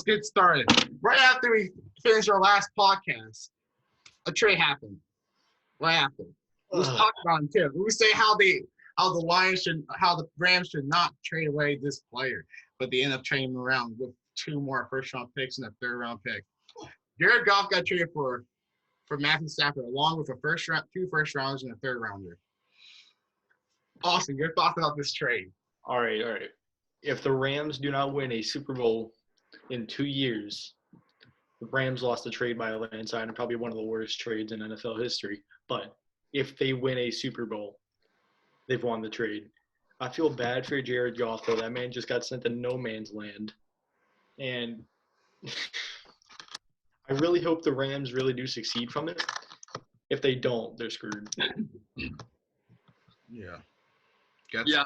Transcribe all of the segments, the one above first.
get started. Right after we finished our last podcast, a trade happened. Right after. Let's talk about it too. We say how the Rams should not trade away this player, but they end up trading him around with 2 more first-round picks and a third-round pick. Jared Goff got traded for Matthew Stafford, along with 2 first-rounders and a third-rounder. Austin, your thoughts about this trade? All right. If the Rams do not win a Super Bowl in 2 years, the Rams lost the trade by a landslide and probably one of the worst trades in NFL history. But if they win a Super Bowl, they've won the trade. I feel bad for Jared Goff, though. That man just got sent to no man's land. And I really hope the Rams really do succeed from it. If they don't, they're screwed. Yeah. Yeah.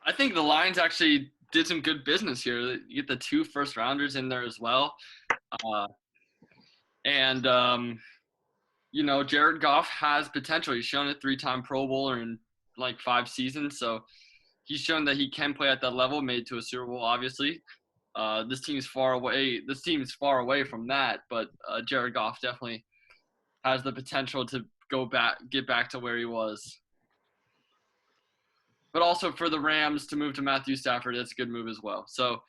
I think the Lions actually did some good business here. You get the 2 first-rounders in there as well. Jared Goff has potential. He's shown a 3-time Pro Bowler in like 5 seasons. So he's shown that he can play at that level, made it to a Super Bowl, obviously. This team's far away from that, but Jared Goff definitely has the potential to get back to where he was. But also for the Rams to move to Matthew Stafford, that's a good move as well. So,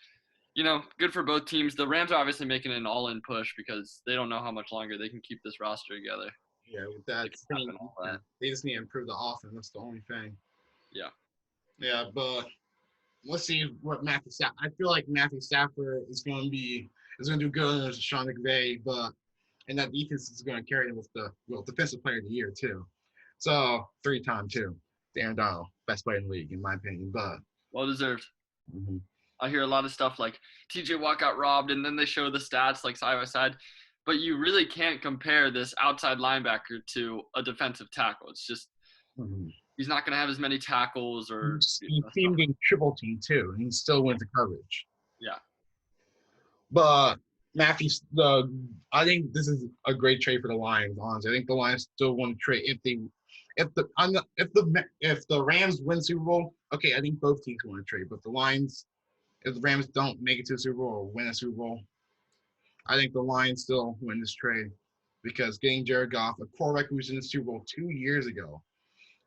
good for both teams. The Rams are obviously making an all-in push because they don't know how much longer they can keep this roster together. Yeah, with that, they just need to improve the offense. That's the only thing. Yeah. Yeah, but let's see what Matthew Stafford. I feel like Matthew Stafford is going to do good under Sean McVay, and that defense is going to carry him with the defensive player of the year too. So 3-time too. Darren Darnold, best player in the league in my opinion, but well deserved. Mm-hmm. I hear a lot of stuff like TJ Watt got robbed, and then they show the stats like side by side. But you really can't compare this outside linebacker to a defensive tackle. It's just he's not going to have as many tackles or. He's getting triple team too, and he still wins the coverage. Yeah. But I think this is a great trade for the Lions. Honestly, I think the Lions still want to trade if the Rams win Super Bowl. Okay, I think both teams want to trade, but if the Rams don't make it to the Super Bowl or win a Super Bowl, I think the Lions still win this trade because getting Jared Goff, a quarterback who was in the Super Bowl 2 years ago,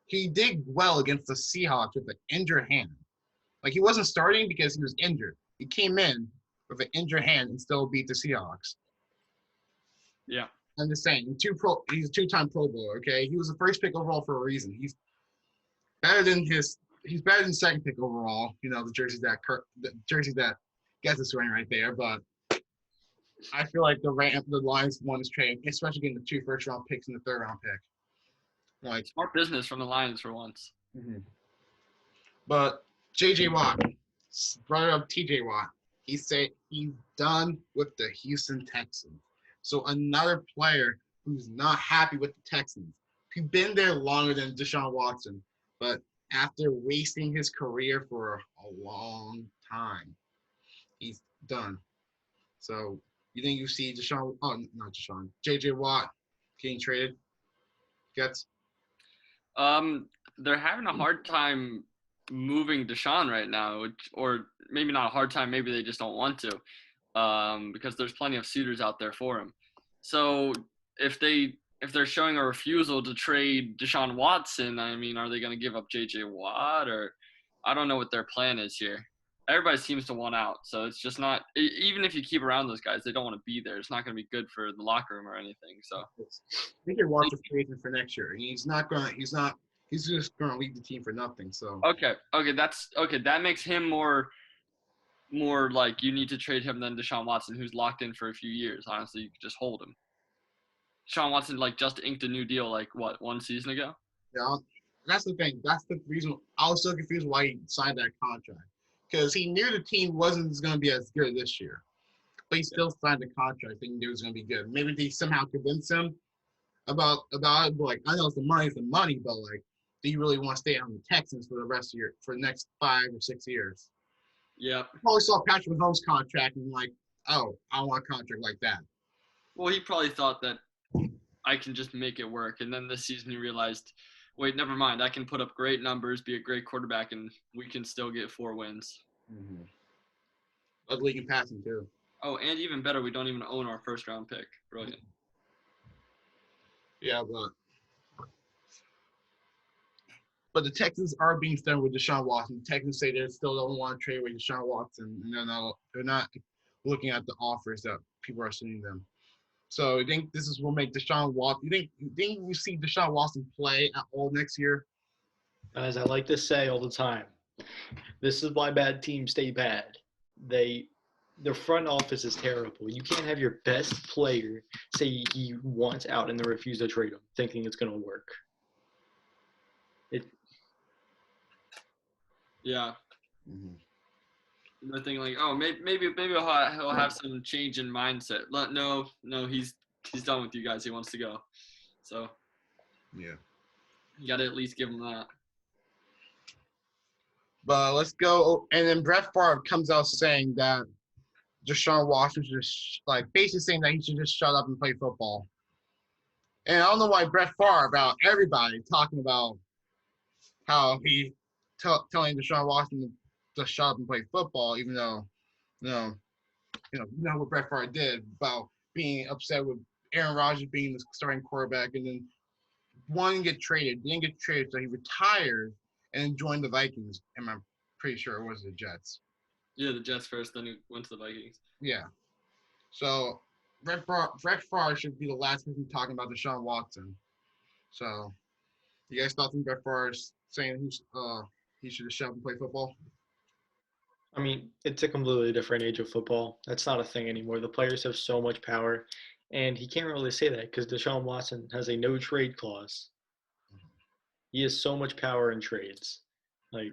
he did well against the Seahawks with an injured hand. Like, he wasn't starting because he was injured. He came in with an injured hand and still beat the Seahawks. Yeah. I'm just saying, he's a 2-time Pro Bowler, okay? He was the first pick overall for a reason. He's better than second pick overall. The jersey that gets us wearing right there. But I feel like the Lions won this trade, especially getting the 2 first-round picks and the third-round pick. Like, smart business from the Lions for once. Mm-hmm. But J.J. Watt, brother of T.J. Watt, he said he's done with the Houston Texans. So another player who's not happy with the Texans. He's been there longer than Deshaun Watson, but after wasting his career for a long time, he's done. So you think you see J.J. Watt getting traded? Gets? They're having a hard time moving Deshaun right now, or maybe not a hard time, maybe they just don't want to, because there's plenty of suitors out there for him. So if they're showing a refusal to trade Deshaun Watson, I mean, are they going to give up J.J. Watt? Or I don't know what their plan is here. Everybody seems to want out, so it's just not – even if you keep around those guys, they don't want to be there. It's not going to be good for the locker room or anything. So I think your Watt's free agent for next year. He's just going to lead the team for nothing. So okay, that makes him more like you need to trade him than Deshaun Watson, who's locked in for a few years. Honestly, you could just hold him. Deshaun Watson just inked a new deal 1 season ago. Yeah, that's the thing. That's the reason I was so confused why he signed that contract, because he knew the team wasn't going to be as good this year, but he still signed the contract thinking it was going to be good. Maybe they somehow convinced him about it. But I know the money, but do you really want to stay on the Texans for the next 5 or 6 years? Yeah. I probably saw Patrick Mahomes' contract and I want a contract like that. Well, he probably thought that I can just make it work. And then this season he realized, wait, never mind. I can put up great numbers, be a great quarterback, and we can still get 4 wins. Mm-hmm. League in passing, too. Oh, and even better, we don't even own our first round pick. Brilliant. Yeah, but the Texans are being stubborn with Deshaun Watson. The Texans say they still don't want to trade with Deshaun Watson, and they're not looking at the offers that people are sending them. So I think this will make Deshaun Watson. You think we see Deshaun Watson play at all next year? As I like to say all the time, this is why bad teams stay bad. Their front office is terrible. You can't have your best player say he wants out and then refuse to trade him, thinking it's going to work. Yeah. Mm-hmm. They're thinking like, oh, maybe he'll have some change in mindset. No, he's done with you guys. He wants to go. So yeah, you got to at least give him that. But let's go. And then Brette Farve comes out saying that Deshaun Watson should just basically saying that he should just shut up and play football. And I don't know why Brette Farve, about everybody talking about how he telling Deshaun Watson to shut up and play football, even though you know what Brett Favre did about being upset with Aaron Rodgers being the starting quarterback, and then wanting to get traded, didn't get traded, so he retired and then joined the Vikings. And I'm pretty sure it was the Jets. Yeah, the Jets first, then he went to the Vikings. Yeah. So Brett Favre should be the last person talking about Deshaun Watson. So you guys thought Brett Favre saying he should just shut up and play football? I mean, it's a completely different age of football. That's not a thing anymore. The players have so much power, and he can't really say that because Deshaun Watson has a no trade clause. He has so much power in trades. Like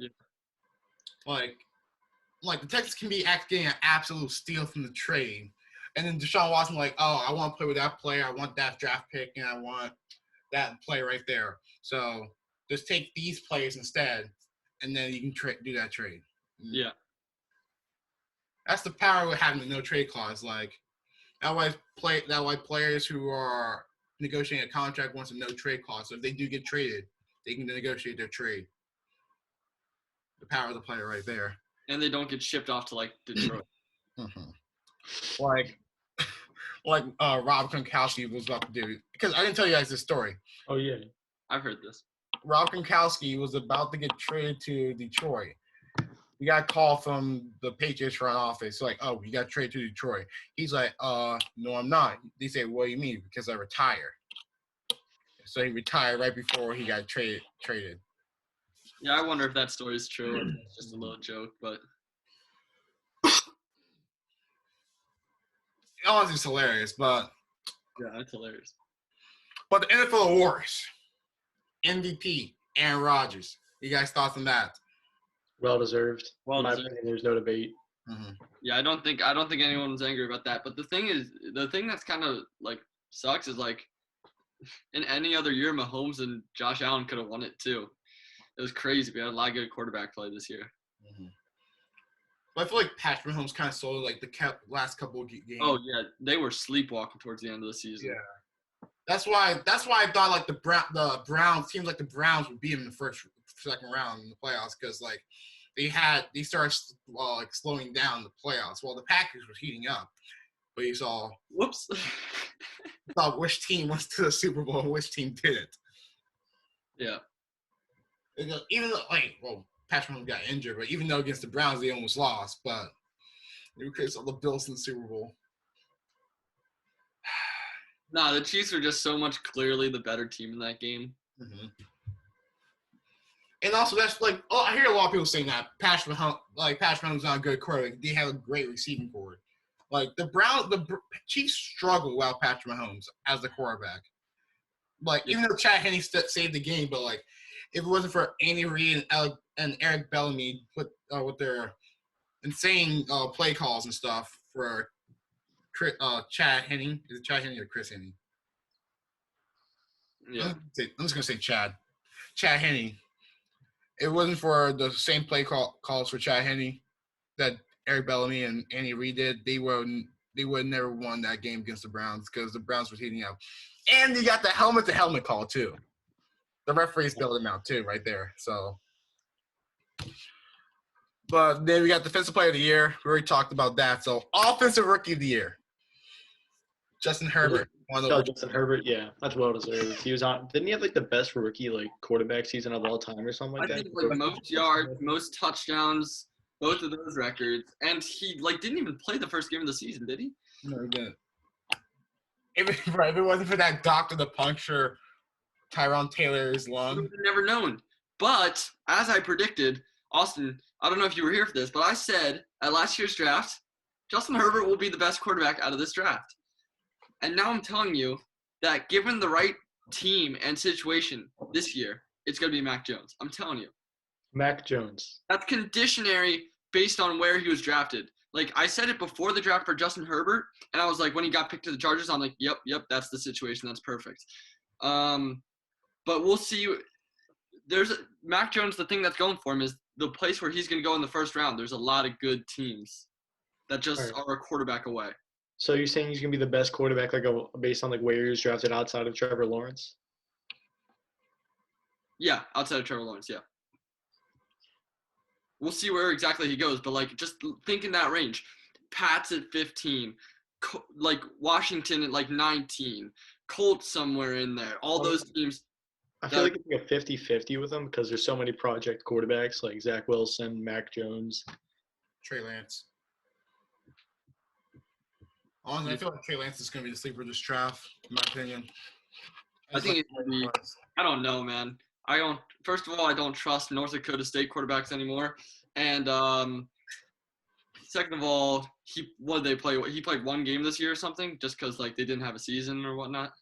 the Texans can be getting an absolute steal from the trade, and then Deshaun Watson I want to play with that player, I want that draft pick, and I want that player right there. So just take these players instead, and then you can do that trade. Yeah. That's the power of having the no trade clause. That why players who are negotiating a contract wants a no trade clause. So if they do get traded, they can negotiate their trade. The power of the player right there. And they don't get shipped off to Detroit. Mm-hmm. Rob Gronkowski was about to do, because I didn't tell you guys this story. Oh yeah, I've heard this. Rob Gronkowski was about to get traded to Detroit. We got a call from the Patriots front office, you got traded to Detroit. He's like, no, I'm not. They say, what do you mean? Because I retired. So he retired right before he got traded. Yeah, I wonder if that story is true or if it's just a little joke, but honestly, it's hilarious, but yeah, it's hilarious. But the NFL awards, MVP, Aaron Rodgers. You guys thoughts on that? Well deserved. Well in my deserved. opinion, there's no debate. Mm-hmm. Yeah, I don't think anyone's angry about that. But the thing that's kind of sucks is in any other year, Mahomes and Josh Allen could have won it too. It was crazy. We had a lot of good quarterback play this year. Mm-hmm. But I feel like Patrick Mahomes kind of sold the last couple of games. Oh yeah, they were sleepwalking towards the end of the season. Yeah, that's why I thought the Browns teams the Browns would beat him in the second round in the playoffs, because they started slowing down the playoffs while the Packers was heating up. But you saw thought which team went to the Super Bowl and which team didn't. Yeah. Even though, Patrick Mahomes got injured, but even though against the Browns they almost lost, but they saw the Bills in the Super Bowl. Nah, the Chiefs were just so much clearly the better team in that game. Mm-hmm. And also, that's I hear a lot of people saying that Patrick Mahomes not a good quarterback. They have a great receiving core. The Chiefs struggle without Patrick Mahomes as the quarterback. Even though Chad Henne saved the game, but if it wasn't for Andy Reid and Eric Bellamy with their insane play calls and stuff for Chad Henne. Is it Chad Henne or Chris Henne? Yeah. I'm just gonna say Chad Henne. It wasn't for the same play calls for Chad Henne that Eric Bellamy and Andy Reid did, they would have never won that game against the Browns, because the Browns were heating up. And you got the helmet-to-helmet call, too. The referees bailed him out, too, right there. So, But then we got Defensive Player of the Year. We already talked about that. So Offensive Rookie of the Year, Justin Herbert. Justin Herbert, yeah, that's well deserved. He was on. Didn't he have like the best rookie quarterback season of all time or something like I that? think like most yards, most touchdowns, both of those records, and he didn't even play the first game of the season, did he? No, he didn't. If it wasn't for that doctor to puncture Tyrone Taylor's lung. We've never known. But as I predicted, Austin, I don't know if you were here for this, but I said at last year's draft, Justin Herbert will be the best quarterback out of this draft. And now I'm telling you that given the right team and situation this year, it's going to be Mac Jones. I'm telling you. Mac Jones. That's conditionary based on where he was drafted. Like, I said it before the draft for Justin Herbert, and I was like, when he got picked to the Chargers, I'm like, yep, that's the situation. That's perfect. But we'll see. Mac Jones, the thing that's going for him is the place where he's going to go in the first round. There's a lot of good teams that just are a quarterback away. So you're saying he's going to be the best quarterback based on where he was drafted outside of Trevor Lawrence? Yeah, outside of Trevor Lawrence, yeah. We'll see where exactly he goes, but just think in that range. Pats at 15, Washington at 19, Colts somewhere in there. All those teams. I feel like it's a 50-50 with them because there's so many project quarterbacks like Zach Wilson, Mac Jones, Trey Lance. Honestly, I feel like Trey Lance is going to be the sleeper of this draft, in my opinion. I think it's going to be – I don't know, man. First of all, I don't trust North Dakota State quarterbacks anymore. And second of all, what did they play? He played one game this year or something just because, they didn't have a season or whatnot.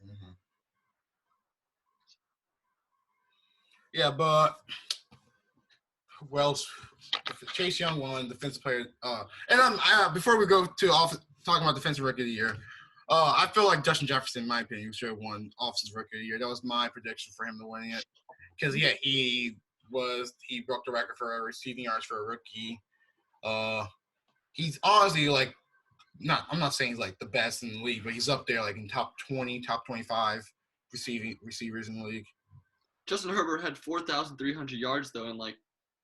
Mm-hmm. Yeah, but Chase Young won Defensive Player. And before we go to talking about Defensive Rookie of the Year, I feel like Justin Jefferson, in my opinion, should have won Offensive Rookie of the Year. That was my prediction for him to winning it because he broke the record for receiving yards for a rookie. He's honestly I'm not saying he's the best in the league, but he's up there in top 20, top 25 receivers in the league. Justin Herbert had 4,300 yards, though, and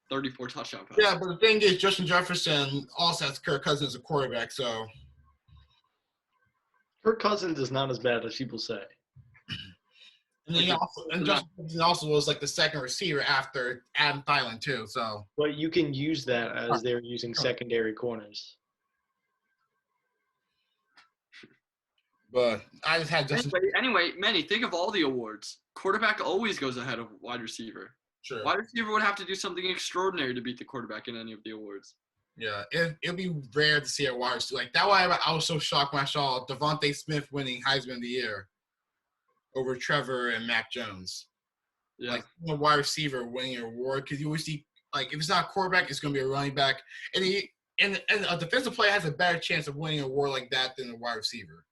34 touchdown passes. Yeah, but the thing is, Justin Jefferson also has Kirk Cousins as a quarterback, so. Kirk Cousins is not as bad as people say. And Justin Jefferson also was the second receiver after Adam Thielen, too, so. But you can use that as they're using secondary corners. But I just had Justin. Anyway, Manny, think of all the awards. Quarterback always goes ahead of wide receiver. Sure. Wide receiver would have to do something extraordinary to beat the quarterback in any of the awards. Yeah, it'll be rare to see a wide receiver. That's why I was so shocked when I saw Devontae Smith winning Heisman of the Year over Trevor and Mac Jones. Yeah. A wide receiver winning an award because you always see if it's not a quarterback, it's going to be a running back, and a defensive player has a better chance of winning an award like that than a wide receiver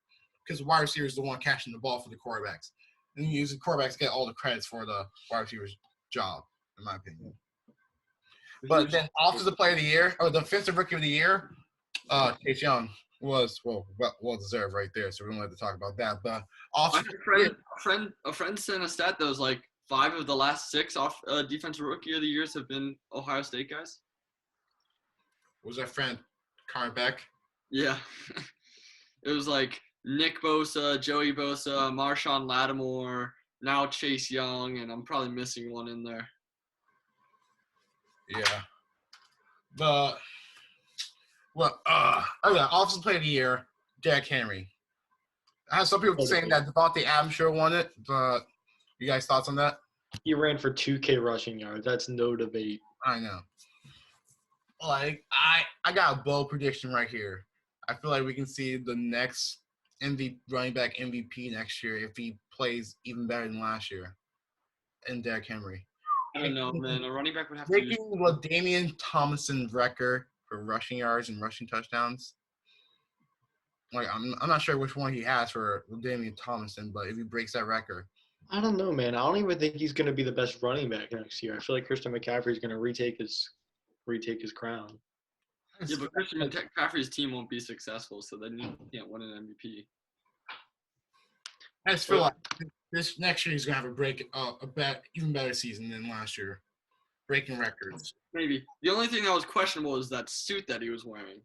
because the wide receiver is the one catching the ball for the quarterbacks. And usually quarterbacks get all the credits for the wide receiver's job, in my opinion. But then Offensive Player of the Year, or Defensive Rookie of the Year, Chase Young was well deserved right there. So we don't have to talk about that. But a friend sent a stat that was 5 of the last 6 Defensive Rookie of the Years have been Ohio State guys. Was our friend Connor Beck? Yeah, it was Nick Bosa, Joey Bosa, Marshawn Lattimore, now Chase Young, and I'm probably missing one in there. Yeah. But Offensive Player of the Year, Derrick Henry. I have some people saying that Devontae Adams sure won it, but you guys thoughts on that? He ran for 2K rushing yards. That's no debate. I know. I got a bold prediction right here. I feel like we can see the next running back MVP next year if he plays even better than last year. And Derrick Henry. I don't know, man. A running back would have to breaking LaDainian Tomlinson's record for rushing yards and rushing touchdowns. I'm not sure which one he has for LaDainian Tomlinson, but if he breaks that record. I don't know, man. I don't even think he's going to be the best running back next year. I feel like Christian McCaffrey is going to retake his crown. Yeah, but Christian McCaffrey's team won't be successful, so then you can't win an MVP. I just feel like this next year he's gonna have even better season than last year. breaking records. Maybe. The only thing that was questionable is that suit that he was wearing.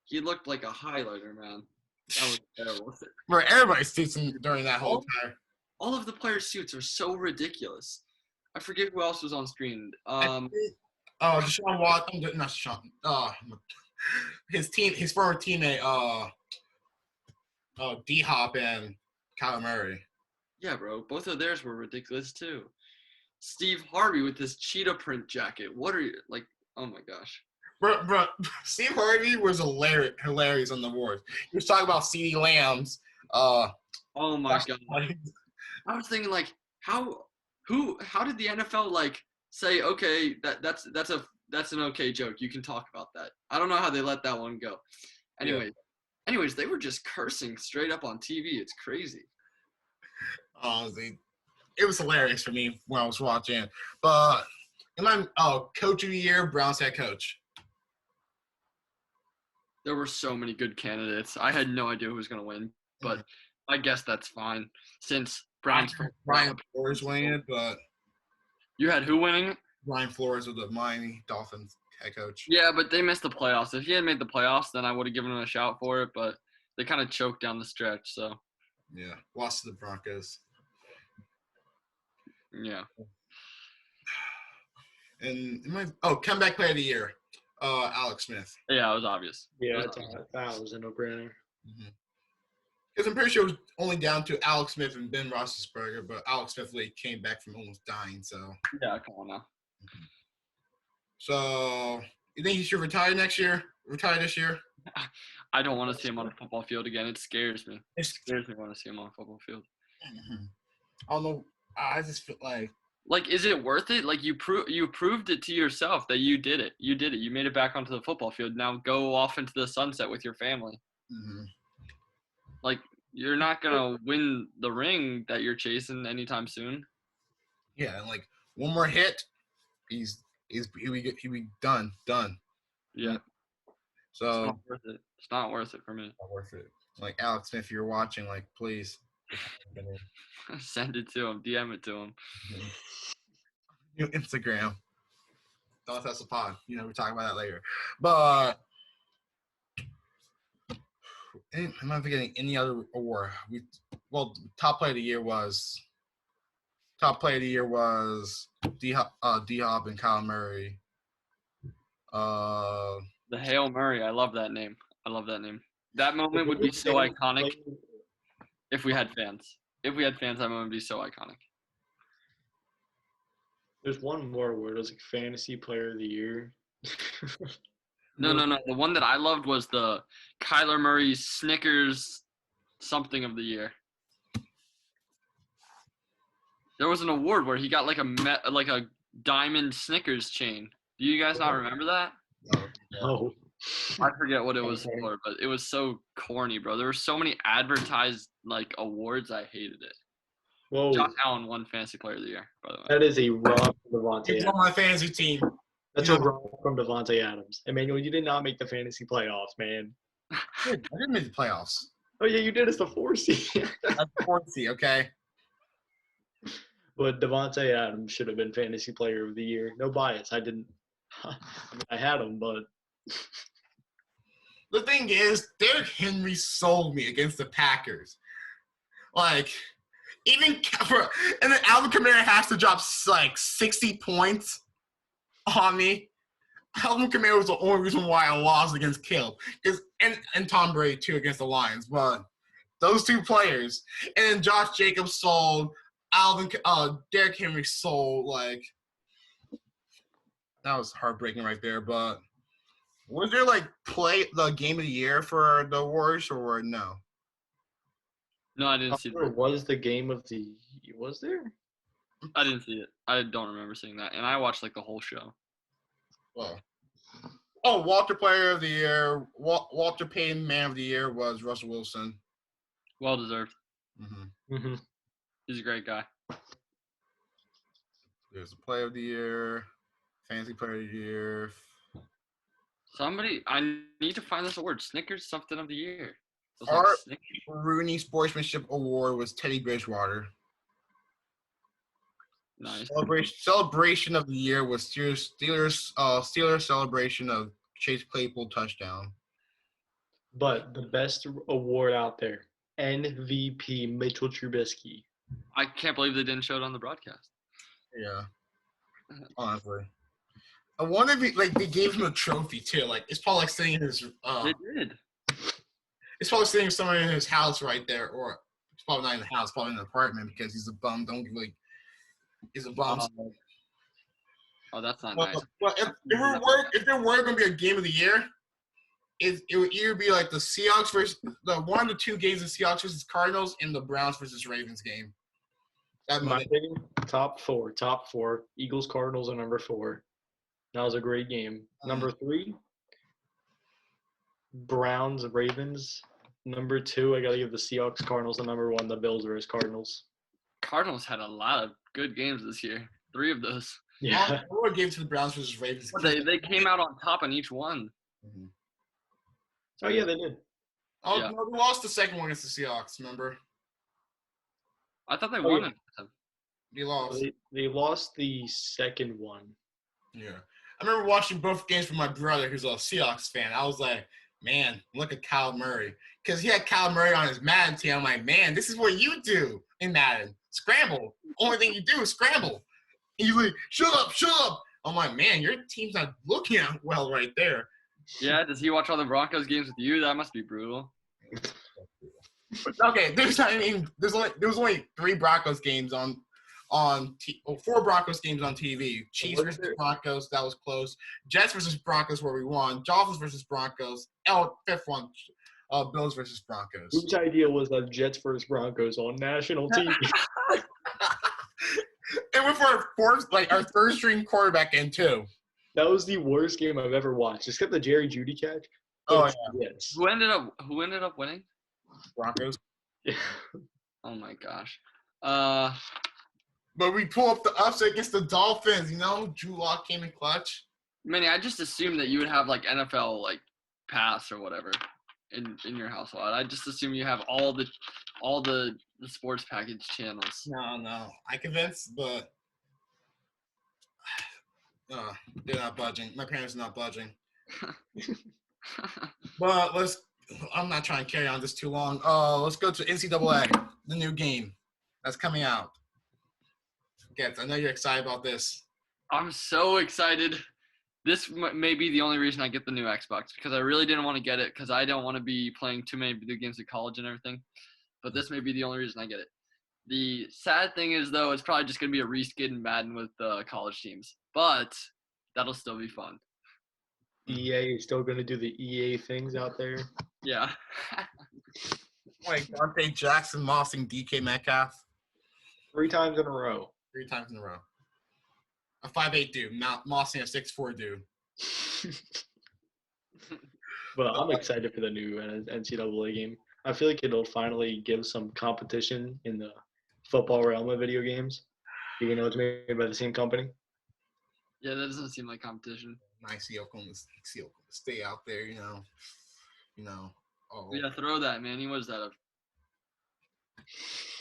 He looked like a highlighter, man. That was terrible. Bro, everybody's teaching during that whole time. All of the players' suits are so ridiculous. I forget who else was on screen. Deshaun Watson, not Deshaun. His former teammate, D-Hop and Kyler Murray. Yeah, bro. Both of theirs were ridiculous too. Steve Harvey with his cheetah print jacket. What are you like? Oh my gosh. Bro, Steve Harvey was hilarious on the awards. He was talking about CeeDee Lamb's. Oh my god. I was thinking like, how did the NFL like say okay that's an okay joke. You can talk about that. I don't know how they let that one go. Anyways, they were just cursing straight up on TV. It's crazy. It was hilarious for me when I was watching. But in my coach of the year, Browns head coach. There were so many good candidates. I had no idea who was going to win, but I guess that's fine since Browns. Brian Flores winning it, but you had who winning it? Brian Flores of the Miami Dolphins head coach. Yeah, but they missed the playoffs. If he had made the playoffs, then I would have given him a shout for it, but they kind of choked down the stretch, so. Yeah, lost to the Broncos. Yeah. And comeback player of the year, Alex Smith. Yeah, it was obvious. Yeah, that was a no-brainer. Because I'm pretty sure it was only down to Alex Smith and Ben Roethlisberger, but Alex Smith came back from almost dying. So yeah, come on now. So you think he should retire next year? Retire this year? I don't want to see him on a football field again. It scares me. It scares me when I see him on a football field. I don't know. I just feel like, is it worth it? Like you proved it to yourself that you did it. You did it. You made it back onto the football field. Now go off into the sunset with your family. Like you're not gonna win the ring that you're chasing anytime soon. Yeah, and like one more hit, he'll be done. Yeah. So it's not worth it. It's not worth it for me. Not worth it. Like Alex Smith, if you're watching, like please send it to him. DM it to him. New Instagram. Don't test the pod. We're talking about that later. But am I forgetting any other award? Top player of the year was D-Hop and Kyle Murray. The Hail Murray. I love that name. That moment would be so iconic if we had fans. If we had fans, that moment would be so iconic. There's one more word. It was like Fantasy Player of the Year. No. The one that I loved was the Kyler Murray Snickers something of the year. There was an award where he got like a diamond Snickers chain. Do you guys not remember that? No. I forget what it was for, but it was so corny, bro. There were so many advertised like awards. I hated it. Whoa. Josh Allen won Fantasy Player of the Year, by the way. That is a rob from Devontae He's on my fantasy team. That's a rob from Devontae Adams. Emmanuel, you did not make the fantasy playoffs, man. I didn't make the playoffs. Oh, yeah, you did as the 4 seed. That's the 4 seed, okay? But Devontae Adams should have been Fantasy Player of the Year. No bias. I didn't. I had him, but. The thing is, Derrick Henry sold me against the Packers. Like, and then Alvin Kamara has to drop like 60 points on me. Alvin Kamara was the only reason why I lost against Kill. And Tom Brady, too, against the Lions. But those two players. And then Josh Jacobs sold. Derrick Henry sold. Like, that was heartbreaking right there. But was there, like, the game of the year for the Warriors or no? No, I didn't see that. Was the game of the – was there? I didn't see it. I don't remember seeing that. And I watched, like, the whole show. Well. Oh, Walter Player of the Year. Walter Payton Man of the Year was Russell Wilson. Well deserved. Mm-hmm. He's a great guy. There's the Player of the Year. Fantasy Player of the Year. I need to find this award. Snickers something of the year. Our Rooney Sportsmanship Award was Teddy Bridgewater. Nice. Celebration of the year was Steelers celebration of Chase Claypool touchdown. But the best award out there, MVP Mitchell Trubisky. I can't believe they didn't show it on the broadcast. Yeah, honestly. I wonder if they gave him a trophy too. Like it's probably like sitting in his They did. it's probably sitting somewhere in his house right there, or it's probably not in the house, probably in an apartment because he's a bum. He's a bum. Oh, that's not nice. But if there were going to be a game of the year, it would either be like the Seahawks versus one of the two games of Seahawks versus Cardinals and the Browns versus Ravens game. My opinion, top four. Eagles, Cardinals are number 4. That was a great game. Number 3, Browns, Ravens. Number 2, I got to give the Seahawks, Cardinals. And number 1, the Bills versus Cardinals. Cardinals had a lot of good games this year. 3 of those. Yeah. I would give to the Browns versus Ravens. They came out on top in each one. Mm-hmm. Oh, yeah, they did. Oh, Yeah. no, we lost the second one against the Seahawks, remember? I thought they won it. We lost. They lost the second one. Yeah. I remember watching both games with my brother, who's a Seahawks fan. I was like, man, look at Kyle Murray. Because he had Kyle Murray on his Madden team. I'm like, man, this is what you do in Madden. Scramble. Only thing you do is scramble. And he's like, shut up. I'm like, man, your team's not looking out well right there. Yeah, does he watch all the Broncos games with you? That must be brutal. Okay, there was only 3 Broncos games on 4 Broncos games on TV. Chiefs versus Broncos, that was close. Jets versus Broncos, where we won. Dolphins versus Broncos. Fifth one, Bills versus Broncos. Whose idea was that Jets versus Broncos on national TV? And with our third string quarterback in too. That was the worst game I've ever watched, except the Jerry Jeudy catch. Oh, yeah. Yes. Who ended up winning? Broncos. Yeah. Oh my gosh. But we pull up the upset against the Dolphins. Drew Lock came in clutch. Manny, I just assumed that you would have like NFL like pass or whatever in your household. I just assume you have all the sports package channels. No. I convinced, but they're not budging. My parents are not budging. But I'm not trying to carry on this too long. Let's go to NCAA, the new game that's coming out. Gets, I know you're excited about this. I'm so excited. This may be the only reason I get the new Xbox, because I really didn't want to get it because I don't want to be playing too many video games at college and everything. But this may be the only reason I get it. The sad thing is, though, it's probably just going to be a reskin in Madden with college teams. But that'll still be fun. EA is still going to do the EA things out there. Yeah. Like Dante Jackson mossing DK Metcalf. 3 times in a row. 3 times in a row. A 5'8" dude, not mossing a 6'4" dude. But I'm excited for the new NCAA game. I feel like it'll finally give some competition in the football realm of video games, even though it's made by the same company. Yeah, that doesn't seem like competition. Nice see Oklahoma stay out there, Oh, Yeah, throw that, man. What is that?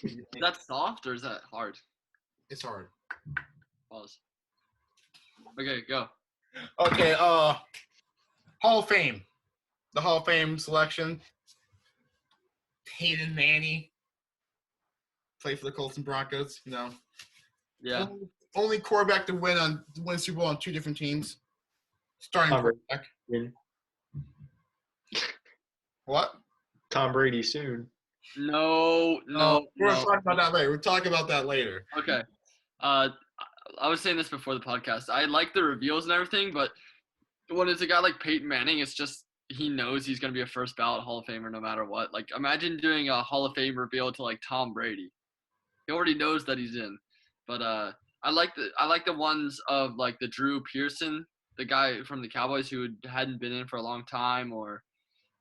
Is that soft or is that hard? It's hard. Pause. Okay, go. Okay, Hall of Fame. The Hall of Fame selection. Peyton Manning. Played for the Colts and Broncos, Yeah. Only quarterback to win Super Bowl on 2 different teams. Starting quarterback. What? Tom Brady soon. No. We're talking about that later. We'll talk about that later. Okay. I was saying this before the podcast. I like the reveals and everything, but when it's a guy like Peyton Manning, it's just he knows he's going to be a first ballot Hall of Famer no matter what. Like, imagine doing a Hall of Fame reveal to like Tom Brady. He already knows that he's in. But I like the ones of like the Drew Pearson, the guy from the Cowboys who hadn't been in for a long time, or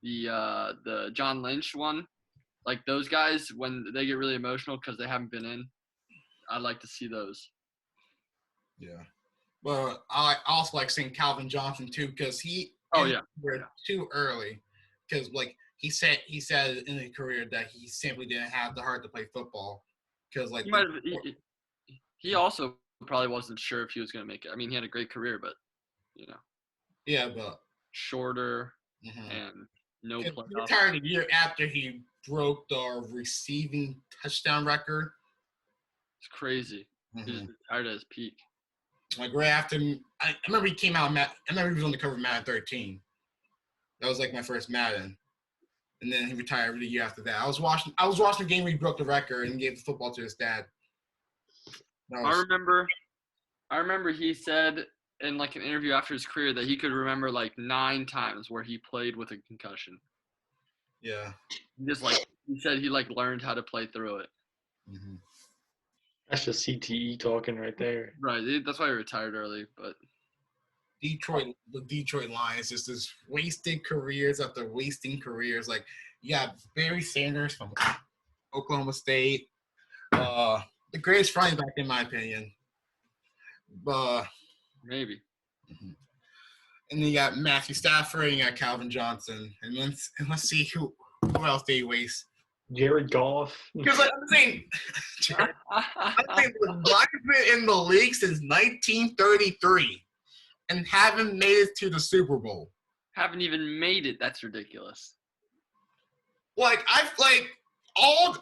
the John Lynch one. Like those guys, when they get really emotional because they haven't been in, I like to see those. Yeah. Well, I also like seeing Calvin Johnson too, because he too early. Because like he said in his career that he simply didn't have the heart to play football. Because like He also probably wasn't sure if he was going to make it. I mean, he had a great career, but, Yeah, but shorter mhm. and no He playoff. retired a year after he broke the receiving touchdown record. It's crazy. He just retired at his peak. Like right after, I remember he came out. I remember he was on the cover of Madden 13. That was like my first Madden, and then he retired the year after that. I was watching the game where he broke the record and gave the football to his dad. I remember he said in like an interview after his career that he could remember like 9 times where he played with a concussion. Yeah. He said he like learned how to play through it. Mm-hmm. That's just CTE talking right there. Right. That's why he retired early, but The Detroit Lions, just this wasted careers after wasting careers. Like, you got Barry Sanders from Oklahoma State, the greatest running back in my opinion. maybe. And then you got Matthew Stafford and you got Calvin Johnson. And let's see who else they waste. Jared Goff. Because like I'm saying, the Lions been in the league since 1933 and haven't made it to the Super Bowl. Haven't even made it. That's ridiculous. Like I've like all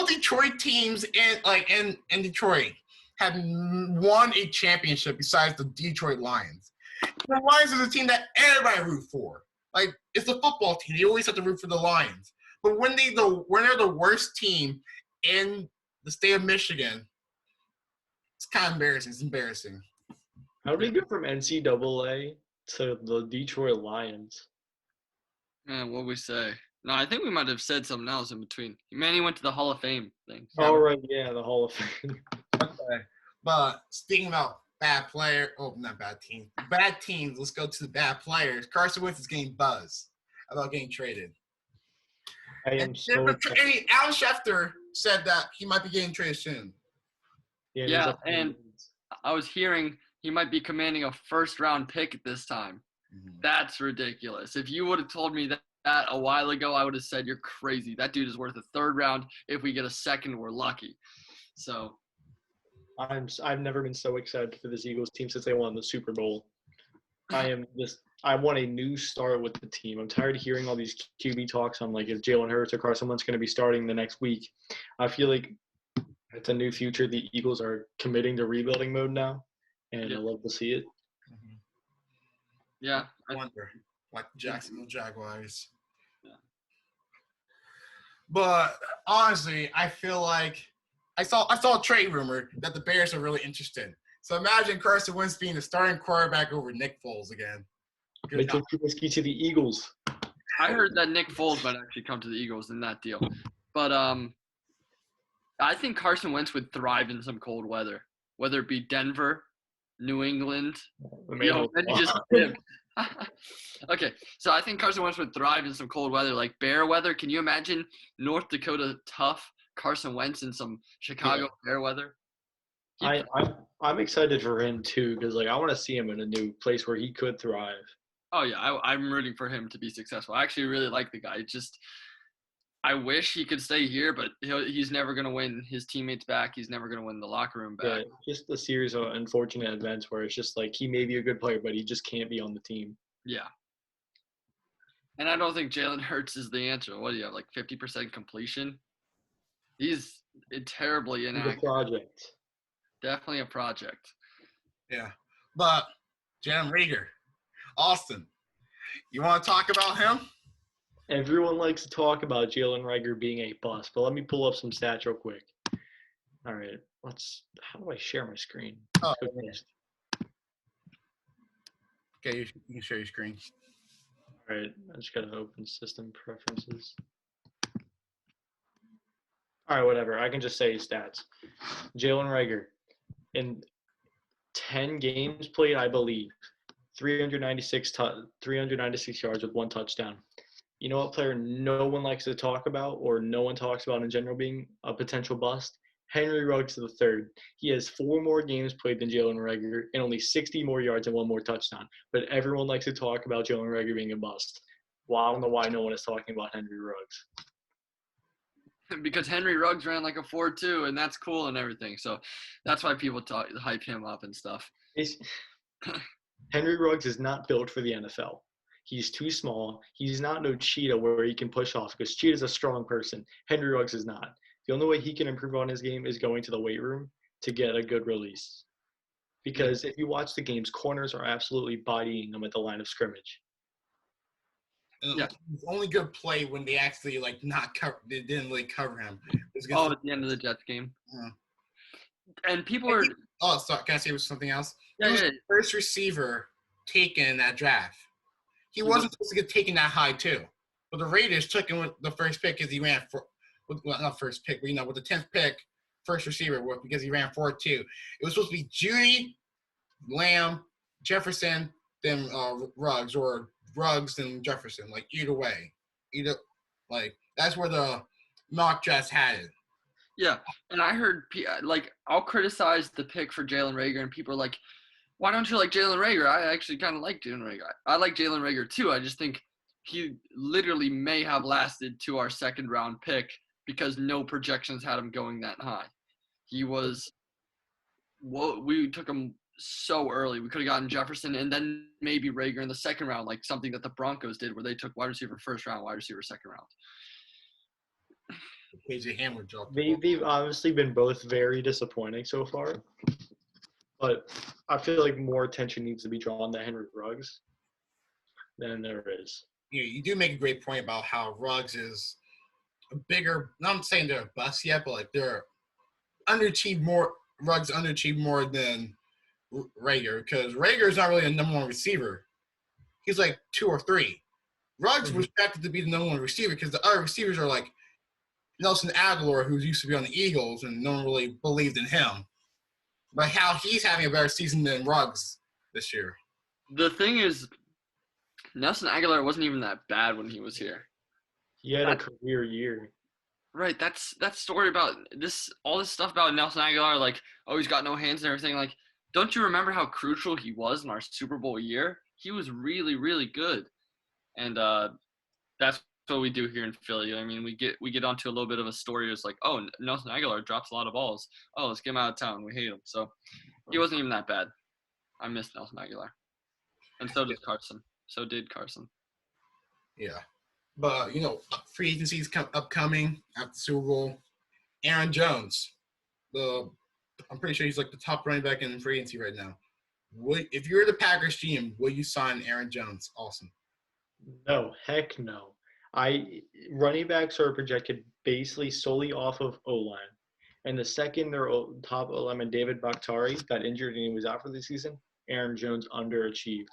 Detroit teams in Detroit have won a championship besides the Detroit Lions. The Lions are the team that everybody root for. Like it's the football team. They always have to root for the Lions. But when they're the worst team in the state of Michigan, it's kind of embarrassing. It's embarrassing. How did we go from NCAA to the Detroit Lions? Man, what we say? No, I think we might have said something else in between. Man, he went to the Hall of Fame thing. Oh, right, yeah, the Hall of Fame. Okay. But speaking about bad teams, let's go to the bad players. Carson Wentz is getting buzz about getting traded. Alan Schefter said that he might be getting traded soon. Yeah, and I was hearing he might be commanding a first-round pick at this time. Mm-hmm. That's ridiculous. If you would have told me that a while ago, I would have said you're crazy. That dude is worth a third round. If we get a second, we're lucky. So I've never been so excited for this Eagles team since they won the Super Bowl. I want a new start with the team. I'm tired of hearing all these QB talks on like if Jalen Hurts or Carson Wentz going to be starting the next week. I feel like it's a new future. The Eagles are committing to rebuilding mode now, and I love to see it. Mm-hmm. Yeah, I wonder, like the Jacksonville Jaguars. Yeah. But honestly, I feel like I saw a trade rumor that the Bears are really interested. So imagine Carson Wentz being the starting quarterback over Nick Foles again. Make him risky to the Eagles. I heard that Nick Foles might actually come to the Eagles in that deal. But I think Carson Wentz would thrive in some cold weather, whether it be Denver, New England. Okay, so I think Carson Wentz would thrive in some cold weather, like bear weather. Can you imagine North Dakota tough Carson Wentz in some Chicago bear weather? I'm excited for him too because like I want to see him in a new place where he could thrive. Oh yeah, I'm rooting for him to be successful. I actually really like the guy. I wish he could stay here, but he's never going to win his teammates back. He's never going to win the locker room back. Yeah, just a series of unfortunate events where it's just like he may be a good player, but he just can't be on the team. Yeah. And I don't think Jalen Hurts is the answer. What do you have, like 50% completion? He's terribly inaccurate. He's a project. Definitely a project. Yeah. But Jalen Reagor, Austin, you want to talk about him? Everyone likes to talk about Jalen Reagor being a bust, but let me pull up some stats real quick. All right, how do I share my screen? Oh, okay, you can share your screen. All right, I just got to open system preferences. All right, whatever. I can just say his stats. Jalen Reagor, in 10 games played, I believe, 396 yards with 1 touchdown. You know what player no one likes to talk about or no one talks about in general being a potential bust? Henry Ruggs III. He has 4 more games played than Jalen Reagor and only 60 more yards and 1 more touchdown. But everyone likes to talk about Jalen Reagor being a bust. Well, I don't know why no one is talking about Henry Ruggs. because Henry Ruggs ran like a 4.2, and that's cool and everything. So that's why people hype him up and stuff. Henry Ruggs is not built for the NFL. He's too small. He's not no cheetah where he can push off because cheetah's a strong person. Henry Ruggs is not. The only way he can improve on his game is going to the weight room to get a good release. Because if you watch the games, corners are absolutely bodying him at the line of scrimmage. Yeah. It's only good play when they actually they didn't really cover him. At the end of the Jets game. Yeah. And people are. Oh, sorry. Can I say something else? Yeah, he was the first receiver taken in that draft. He wasn't supposed to get taken that high too, but the Raiders took him with the first pick because he ran not first pick, but with the 10th pick, first receiver because he ran 4.2. It was supposed to be Judy, Lamb, Jefferson, then Ruggs, or Ruggs and Jefferson. Either way, that's where the mock drafts had it. Yeah, and I heard I'll criticize the pick for Jalen Reagor, and people are like, "Why don't you like Jalen Reagor?" I actually kind of like Jalen Reagor. I like Jalen Reagor too. I just think he literally may have lasted to our second round pick because no projections had him going that high. We took him so early. We could have gotten Jefferson and then maybe Reagor in the second round, like something that the Broncos did where they took wide receiver first round, wide receiver second round. KJ Hamler job. They've obviously been both very disappointing so far, but I feel like more attention needs to be drawn to Henry Ruggs than there is. You do make a great point about how Ruggs is a bigger. I'm saying they're a bust yet, but they're underachieved more. Ruggs underachieved more than Reagor because Rager is not really a number one receiver. He's like 2 or 3. Ruggs was expected to be the number one receiver because the other receivers are like Nelson Aguilar, who used to be on the Eagles, and no one really believed in him. But how he's having a better season than Ruggs this year. The thing is, Nelson Aguilar wasn't even that bad when he was here. He had a career year. Right, that's story about all this stuff about Nelson Aguilar, he's got no hands and everything. Don't you remember how crucial he was in our Super Bowl year? He was really, really good. And that's what we do here in Philly. I mean, we get onto a little bit of a story. It's Nelson Aguilar drops a lot of balls. Oh, let's get him out of town. We hate him. So he wasn't even that bad. I miss Nelson Aguilar. And so did Carson. Yeah. But, free agency is upcoming after the Super Bowl. Aaron Jones. I'm pretty sure he's the top running back in free agency right now. If you're the Packers GM, will you sign Aaron Jones? Awesome. No, heck no. Running backs are projected basically solely off of O-line. And the second their top O-lineman, David Bakhtiari, got injured and he was out for the season, Aaron Jones underachieved.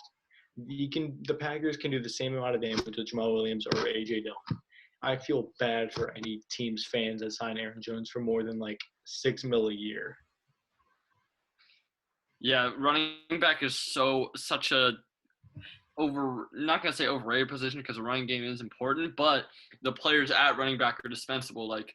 The Packers can do the same amount of damage to Jamal Williams or A.J. Dillon. I feel bad for any team's fans that sign Aaron Jones for more than $6 million a year. Yeah, running back is such a not gonna say overrated position because the running game is important, but the players at running back are dispensable. Like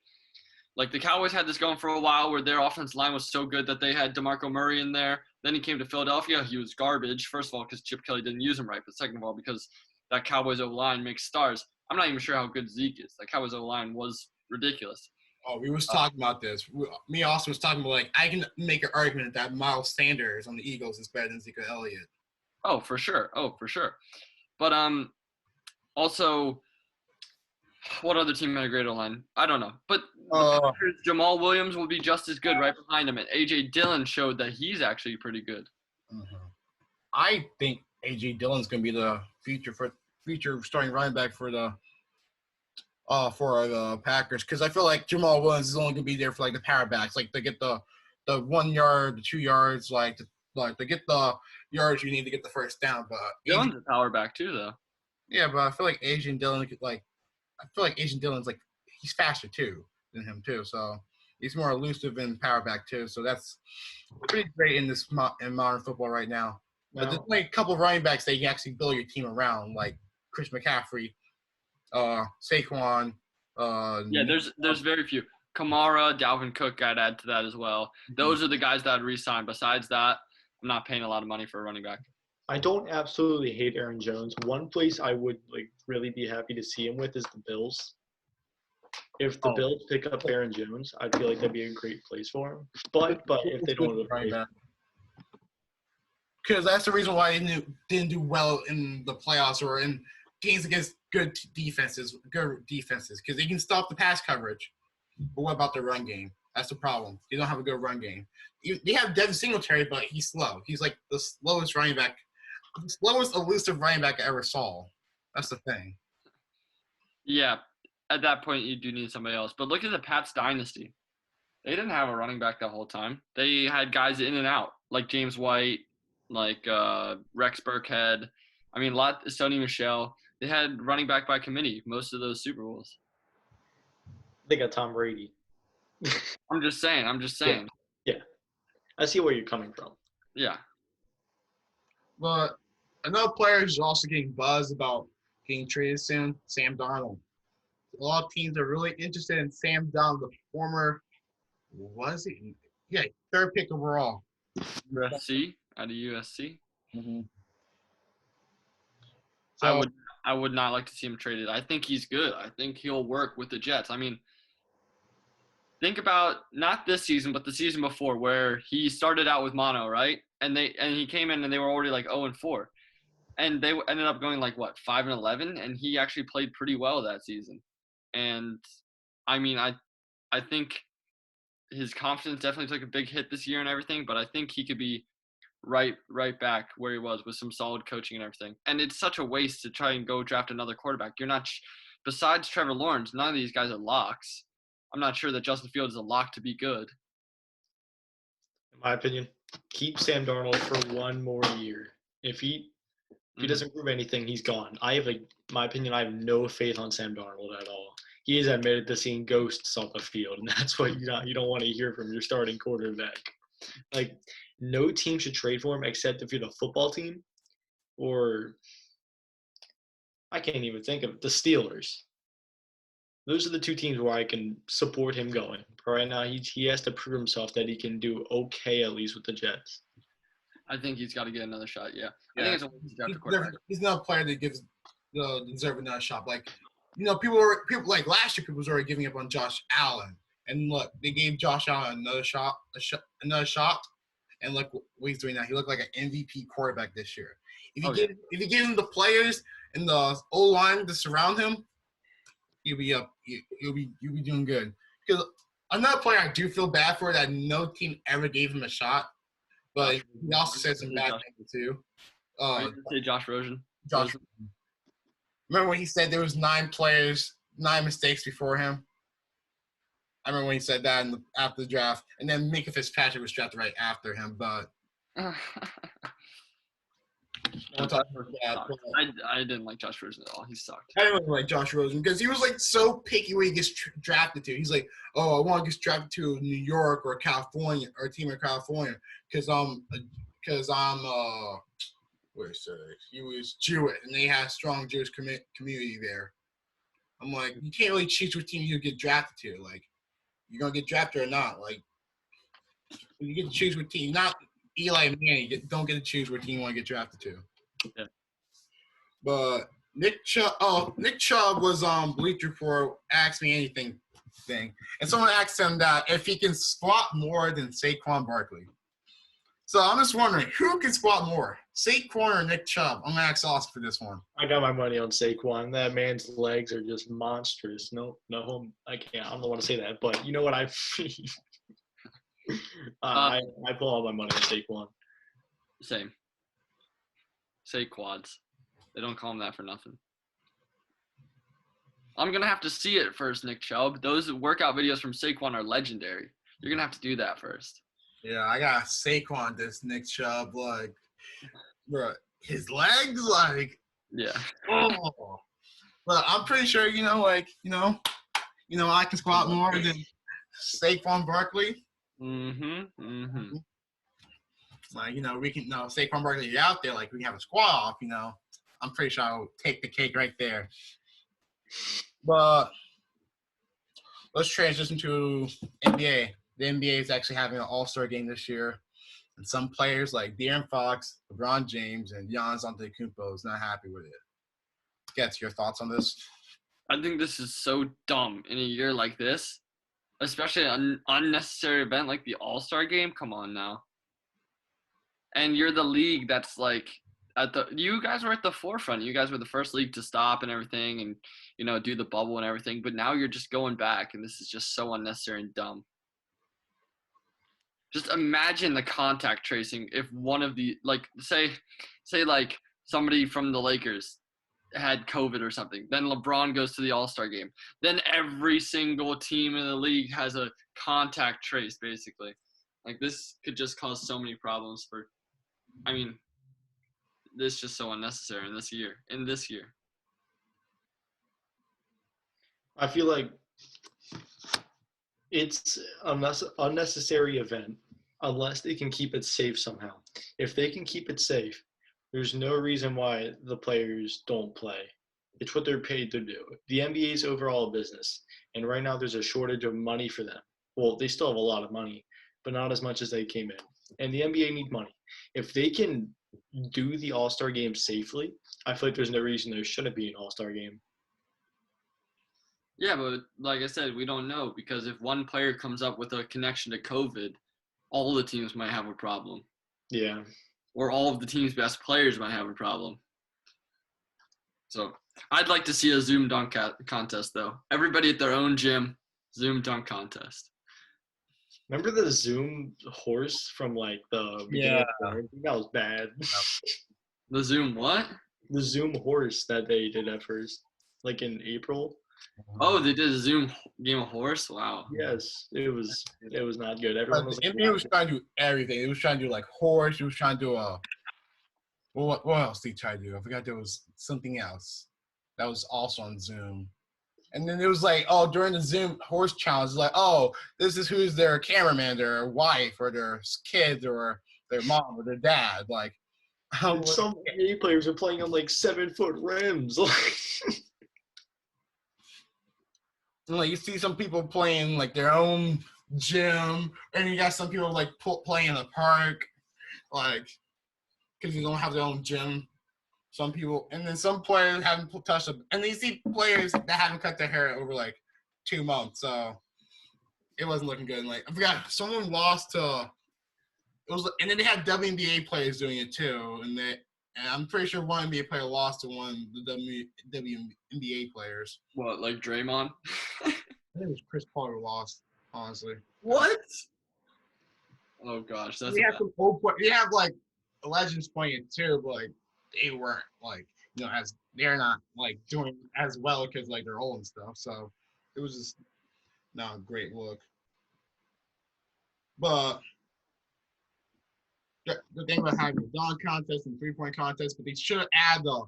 the Cowboys had this going for a while where their offensive line was so good that they had DeMarco Murray in there. Then he came to Philadelphia. He was garbage. First of all, because Chip Kelly didn't use him right, but second of all, because that Cowboys O-line makes stars. I'm not even sure how good Zeke is. That Cowboys O-line was ridiculous. Oh, we was talking about this. Me also was talking about I can make an argument that Miles Sanders on the Eagles is better than Zeke Elliott. Oh, for sure. But also, what other team had a great O-line? I don't know. But Jamal Williams will be just as good right behind him. And A.J. Dillon showed that he's actually pretty good. I think A.J. Dillon's going to be the future starting running back for the Packers because I feel like Jamal Williams is only going to be there for the power backs, to get the 1 yard, the 2 yards, to get the yards you need to get the first down. But Dillon's a power back too, though. Yeah, but I feel like A.J. Dillon Dillon's he's faster too than him too, so he's more elusive and power back too. So that's pretty great in modern football right now. But there's only a couple of running backs that you can actually build your team around, like Chris McCaffrey, Saquon. There's very few. Kamara, Dalvin Cook, I'd add to that as well. Those are the guys that I'd re-sign. Besides that, I'm not paying a lot of money for a running back. I don't absolutely hate Aaron Jones. One place I would really be happy to see him with is the Bills. If the Bills pick up Aaron Jones, I feel like that'd be a great place for him. But if they don't, because that's the reason why they didn't do well in the playoffs or in games against good defenses, because they can stop the pass coverage. But what about the run game? That's the problem. They don't have a good run game. They have Devin Singletary, but he's slow. He's like the slowest running back, the slowest elusive running back I ever saw. That's the thing. Yeah, at that point, you do need somebody else. But look at the Pats dynasty. They didn't have a running back the whole time. They had guys in and out, like James White, like Rex Burkhead. I mean, Sony Michel. They had running back by committee most of those Super Bowls. They got Tom Brady. I'm just saying. Yeah. I see where you're coming from. Yeah. But another player who's also getting buzz about getting traded soon, Sam Darnold. A lot of teams are really interested in Sam Darnold, the former, third pick overall. USC, out of USC. Mm-hmm. So, I would not like to see him traded. I think he's good. I think he'll work with the Jets. I mean, think about not this season, but the season before, where he started out with mono, right? And he came in and they were already like 0-4, and they ended up going like 5-11, and he actually played pretty well that season. And I mean, I think his confidence definitely took a big hit this year and everything, but I think he could be right back where he was with some solid coaching and everything. And it's such a waste to try and go draft another quarterback. You're not, besides Trevor Lawrence, none of these guys are locks. I'm not sure that Justin Fields is a lock to be good. In my opinion, keep Sam Darnold for one more year. If he doesn't prove anything, he's gone. I have no faith on Sam Darnold at all. He has admitted to seeing ghosts on the field, and that's what you don't want to hear from your starting quarterback. Like, no team should trade for him except if you're the football team, or I can't even think of it, the Steelers. Those are the two teams where I can support him going. But right now, he has to prove himself that he can do okay at least with the Jets. I think he's got to get another shot. Yeah. I think it's a waste to draft a quarterback. He's not a player that deserve another shot. Like, people like last year, people was already giving up on Josh Allen, and look, they gave Josh Allen another shot, and look what he's doing now. He looked like an MVP quarterback this year. If you give him the players and the O-line to surround him, you'll be doing good. Because another player I do feel bad for that no team ever gave him a shot, but he also said some bad things too. Say Josh Rosen. Remember when he said there was 9 mistakes before him? I remember when he said that after the draft, and then Minka Fitzpatrick was drafted right after him. But I didn't like Josh Rosen at all. He sucked. I didn't really like Josh Rosen because he was like so picky where he gets drafted to. He's like, oh, I want to get drafted to New York or California or a team in California because he was Jewish and they had a strong Jewish community there. I'm like, you can't really choose what team you get drafted to. Like, you're gonna get drafted or not. Like, you get to choose what team, not Eli Manning. You don't get to choose what team you want to get drafted to. Yeah. But Nick Chubb was on Bleacher Report, Ask Me Anything thing, and someone asked him that if he can squat more than Saquon Barkley. So I'm just wondering, who can squat more, Saquon or Nick Chubb? I'm gonna ask Austin for this one. I got my money on Saquon. That man's legs are just monstrous. No, I can't. I don't want to say that, but you know what I I pull all my money on Saquon. Same. Saquads. They don't call him that for nothing. I'm going to have to see it first, Nick Chubb. Those workout videos from Saquon are legendary. You're going to have to do that first. Yeah, I got Saquon this Nick Chubb. Like, bro, his legs, like, yeah. Oh. But I'm pretty sure, I can squat more than Saquon Barkley. Mm-hmm. Like, we can, Saquon Barkley out there, like, we can have a squat off, I'm pretty sure I'll take the cake right there. But let's transition to NBA. The NBA is actually having an all-star game this year. And some players like De'Aaron Fox, LeBron James, and Giannis Antetokounmpo is not happy with it. Gets your thoughts on this? I think this is so dumb in a year like this, especially an unnecessary event like the All-Star game. Come on now. And you're the league that's like you guys were at the forefront. You guys were the first league to stop and everything and, do the bubble and everything. But now you're just going back, and this is just so unnecessary and dumb. Just imagine the contact tracing if one of the, like, say like somebody from the Lakers had COVID or something. Then LeBron goes to the All-Star game. Then every single team in the league has a contact trace, basically. Like, this could just cause so many problems this is just so unnecessary in this year. I feel like it's an unnecessary event unless they can keep it safe somehow. If they can keep it safe, there's no reason why the players don't play. It's what they're paid to do. The NBA's overall a business, and right now there's a shortage of money for them. Well, they still have a lot of money, but not as much as they came in. And the NBA need money. If they can do the All-Star game safely, I feel like there's no reason there shouldn't be an All-Star game. Yeah, but like I said, we don't know, because if one player comes up with a connection to COVID, all the teams might have a problem. Yeah. Or all of the team's best players might have a problem. So I'd like to see a Zoom dunk contest, though. Everybody at their own gym, Zoom dunk contest. Remember the Zoom horse from like the beginning of the quarantine? That was bad. The Zoom what? The Zoom horse that they did at first, like in April. Oh, they did a Zoom game of horse? Wow. Yes, it was not good. Everyone was like, NBA was trying to do everything. It was trying to do like horse. It was trying to do what else did he try to do? I forgot there was something else that was also on Zoom. And then it was like, during the Zoom horse challenge, it's like, this is who's their cameraman, their wife, or their kids, or their mom, or their dad. Like, some NBA players are playing on like 7-foot rims. And, like, you see some people playing like their own gym, and you got some people like playing in the park, like, because you don't have their own gym. Some people, and then some players haven't touched them, and then you see players that haven't cut their hair over like 2 months, so it wasn't looking good. And like, I forgot, someone lost to and then they had WNBA players doing it too, and I'm pretty sure one NBA player lost to one of the WNBA players. What, like Draymond? I think it was Chris Paul who lost, honestly. What? Oh gosh, that's. We have like legends playing it too, but like they weren't like as they're not like doing as well because like they're old and stuff. So it was just not a great look. But the thing about having a dunk contest and 3-point contest, but they should add the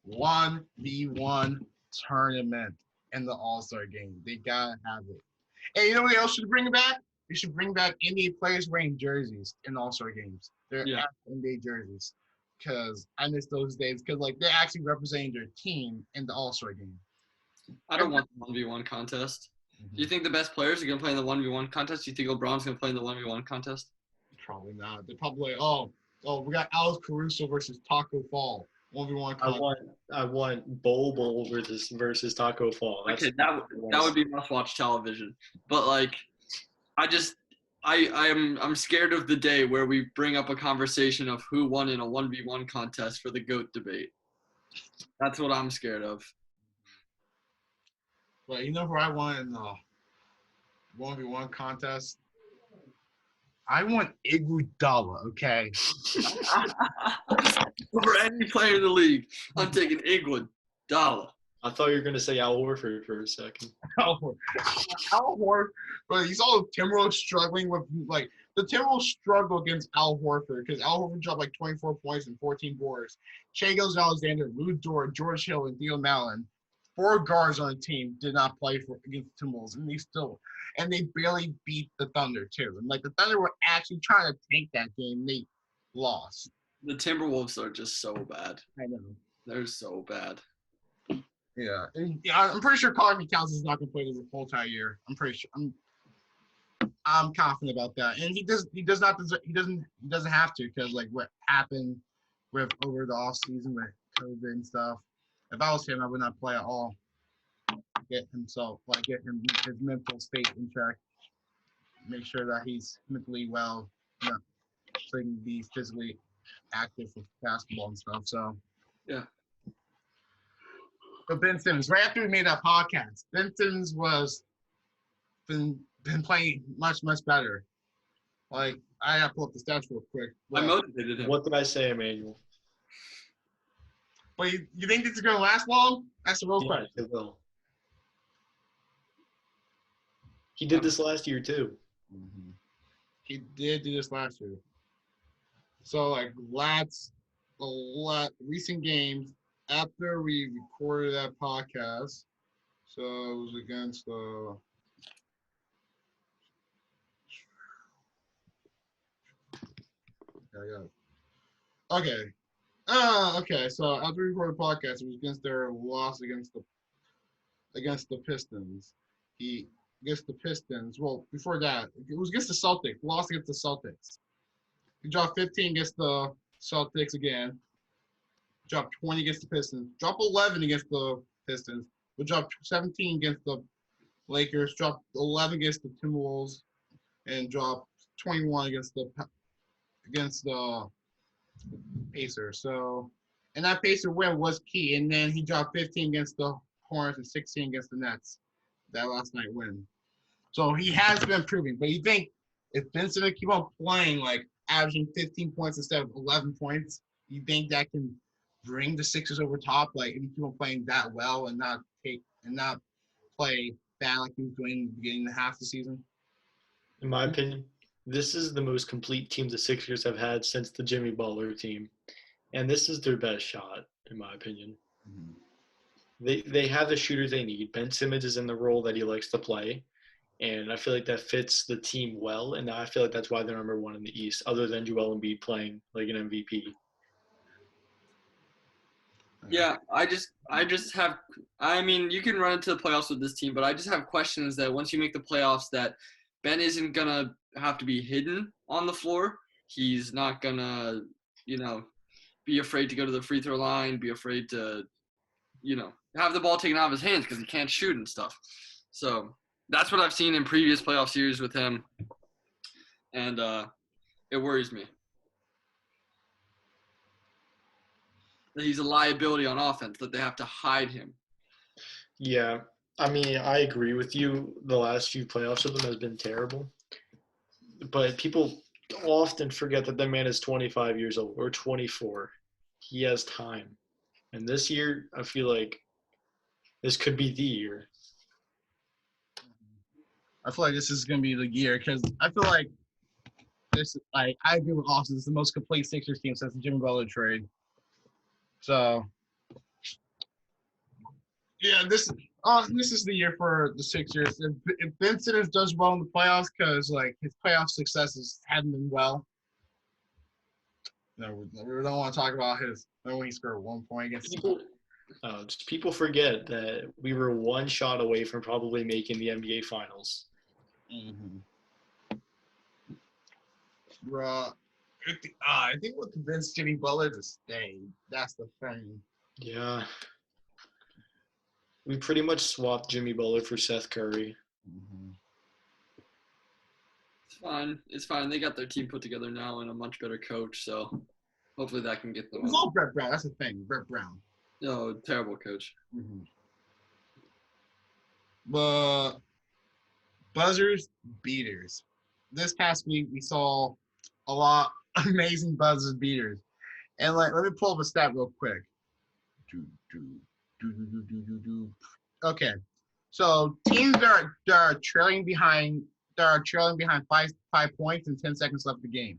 1v1 tournament in the All-Star game. They gotta have it. And you know what else should bring it back? They should bring back NBA players wearing jerseys in All-Star games. They're NBA jerseys. Because I miss those days. Because like they're actually representing their team in the All-Star game. I don't want the 1v1 contest. Do you think the best players are gonna play in the 1v1 contest? Do you think LeBron's gonna play in the 1v1 contest? Probably not. They're probably we got Alex Caruso versus Taco Fall. 1v1 contest. I want Bowl versus Taco Fall. Okay, that would be must-watch television. But like, I'm scared of the day where we bring up a conversation of who won in a 1v1 contest for the GOAT debate. That's what I'm scared of. But you know who I want in the 1v1 contest? I want Iguodala, okay? Over any player in the league, I'm taking Iguodala. I thought you were going to say Al Horford for a second. Al Horford, but you saw the Timberwolves struggling with, like, the Timberwolves struggle against Al Horford because Al Horford dropped, like, 24 points and 14 boards. Shai Gilgeous-Alexander, Lou Dort, George Hill, and Theo Maledon, 4 guards on the team, did not play against the Timberwolves, and they barely beat the Thunder, too. And, like, the Thunder were actually trying to take that game. They lost. The Timberwolves are just so bad. I know. They're so bad. Yeah, and I'm pretty sure Carl Towns is not going to play this the full entire year. I'm pretty sure. I'm confident about that, and he doesn't have to because like what happened over the off season with COVID and stuff. If I was him, I would not play at all. get his mental state in check, make sure that he's mentally well, so he can be physically active with basketball and stuff. So Yeah. But Ben Simmons, right after we made that podcast, Ben Simmons was been playing much better. Like I gotta pull up the stats real quick. I motivated him. What did I say, Emmanuel? But you think this is gonna last long? That's the real Yeah, question. it will. He did this last year too. Mm-hmm. He did do this last year. So like recent games after we recorded that podcast. So it was against the Okay. Okay. So after we recorded the podcast, it was against their loss against the Pistons. Against the Pistons. Well, before that, it was against the Celtics. Lost against the Celtics. He dropped 15 against the Celtics again. Dropped 20 against the Pistons. Dropped 11 against the Pistons. We dropped 17 against the Lakers. Dropped 11 against the Timberwolves, and dropped 21 against the Pacers. So, and that Pacer win was key. And then he dropped 15 against the Hornets and 16 against the Nets. That last night win. So he has been improving. But you think if Vincent keep on playing like averaging 15 points instead of 11 points, you think that can bring the Sixers over top? Like if you keep on playing that well and not play bad like he was doing in the beginning of half the season? In my opinion, this is the most complete team the Sixers have had since the Jimmy Butler team. And this is their best shot, in my opinion. Mm-hmm. They have the shooters they need. Ben Simmons is in the role that he likes to play. And I feel like that fits the team well. And I feel like that's why they're number one in the East, other than Joel Embiid playing like an MVP. Yeah, I just have – I mean, you can run into the playoffs with this team, but I just have questions that once you make the playoffs that Ben isn't going to have to be hidden on the floor. He's not going to, be afraid to go to the free throw line, be afraid to, have the ball taken out of his hands because he can't shoot and stuff. So that's what I've seen in previous playoff series with him, and it worries me. That he's a liability on offense, that they have to hide him. Yeah, I mean, I agree with you. The last few playoffs of them has been terrible. But people often forget that the man is 25 years old or 24. He has time. And this year, I feel like this could be the year. I feel like this is going to be the year because I feel like I agree with Austin. It's the most complete Sixers team since the Jimmy Butler trade. So, yeah, this is the year for the Sixers. If Ben Simmons does well in the playoffs, because like his playoff successes haven't been well. No, we don't want to talk about when he scored 1 point against. People forget that we were one shot away from probably making the NBA Finals. Mm-hmm. Bruh. I think we'll convince Jimmy Butler to stay. That's the thing. Yeah. We pretty much swapped Jimmy Butler for Seth Curry. Mm-hmm. It's fine. They got their team put together now and a much better coach, so hopefully that can get them. It's all Brett Brown. That's the thing. Brett Brown. No, terrible coach. Mm-hmm. But buzzers, beaters. This past week we saw a lot of amazing buzzers, beaters. And let me pull up a stat real quick. Okay. So teams that are trailing behind 5 points and 10 seconds left of the game.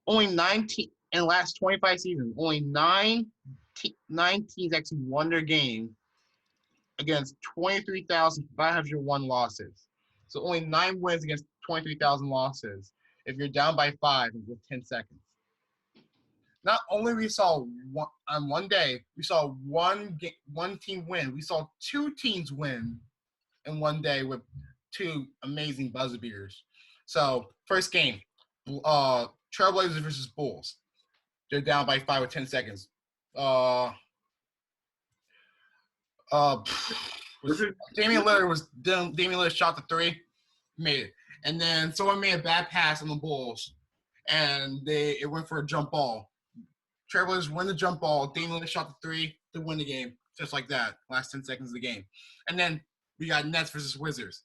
Only 19 in the last 25 seasons. Only nine teams actually won their game against 23,501 losses. So only 9 wins against 23,000 losses if you're down by 5 with 10 seconds. Not only we saw on one day, we saw one team win. We saw 2 teams win in one day with 2 amazing buzzer beaters. So first game, Trailblazers versus Bulls. They're down by 5 with 10 seconds. Damian Lillard shot the three, made it, and then someone made a bad pass on the Bulls, and it went for a jump ball. Trailblazers win the jump ball. Damian Lillard shot the three to win the game, just like that. Last 10 seconds of the game, and then we got Nets versus Wizards.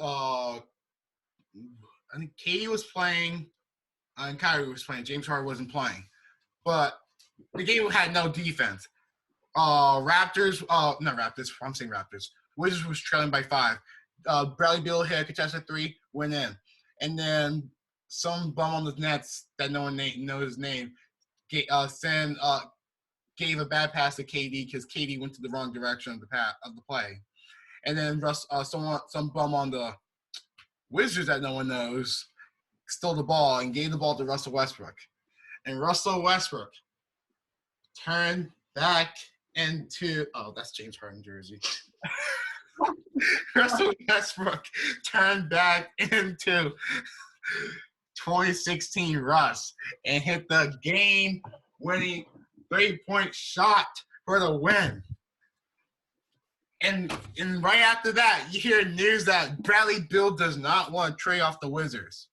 I think Katie was playing, and Kyrie was playing. James Harden wasn't playing, but the game had no defense. Raptors, not Raptors. I'm saying Raptors. Wizards was trailing by 5. Bradley Beal hit a contested three, went in, and then some bum on the Nets that no one knows his name gave a bad pass to KD because KD went to the wrong direction of the play, and then some bum on the Wizards that no one knows stole the ball and gave the ball to Russell Westbrook, and Russell Westbrook turned back into that's James Harden jersey. Russell Westbrook turned back into 2016 Russ and hit the game-winning 3-point shot for the win. And right after that, you hear news that Bradley Beal does not want to trade off the Wizards.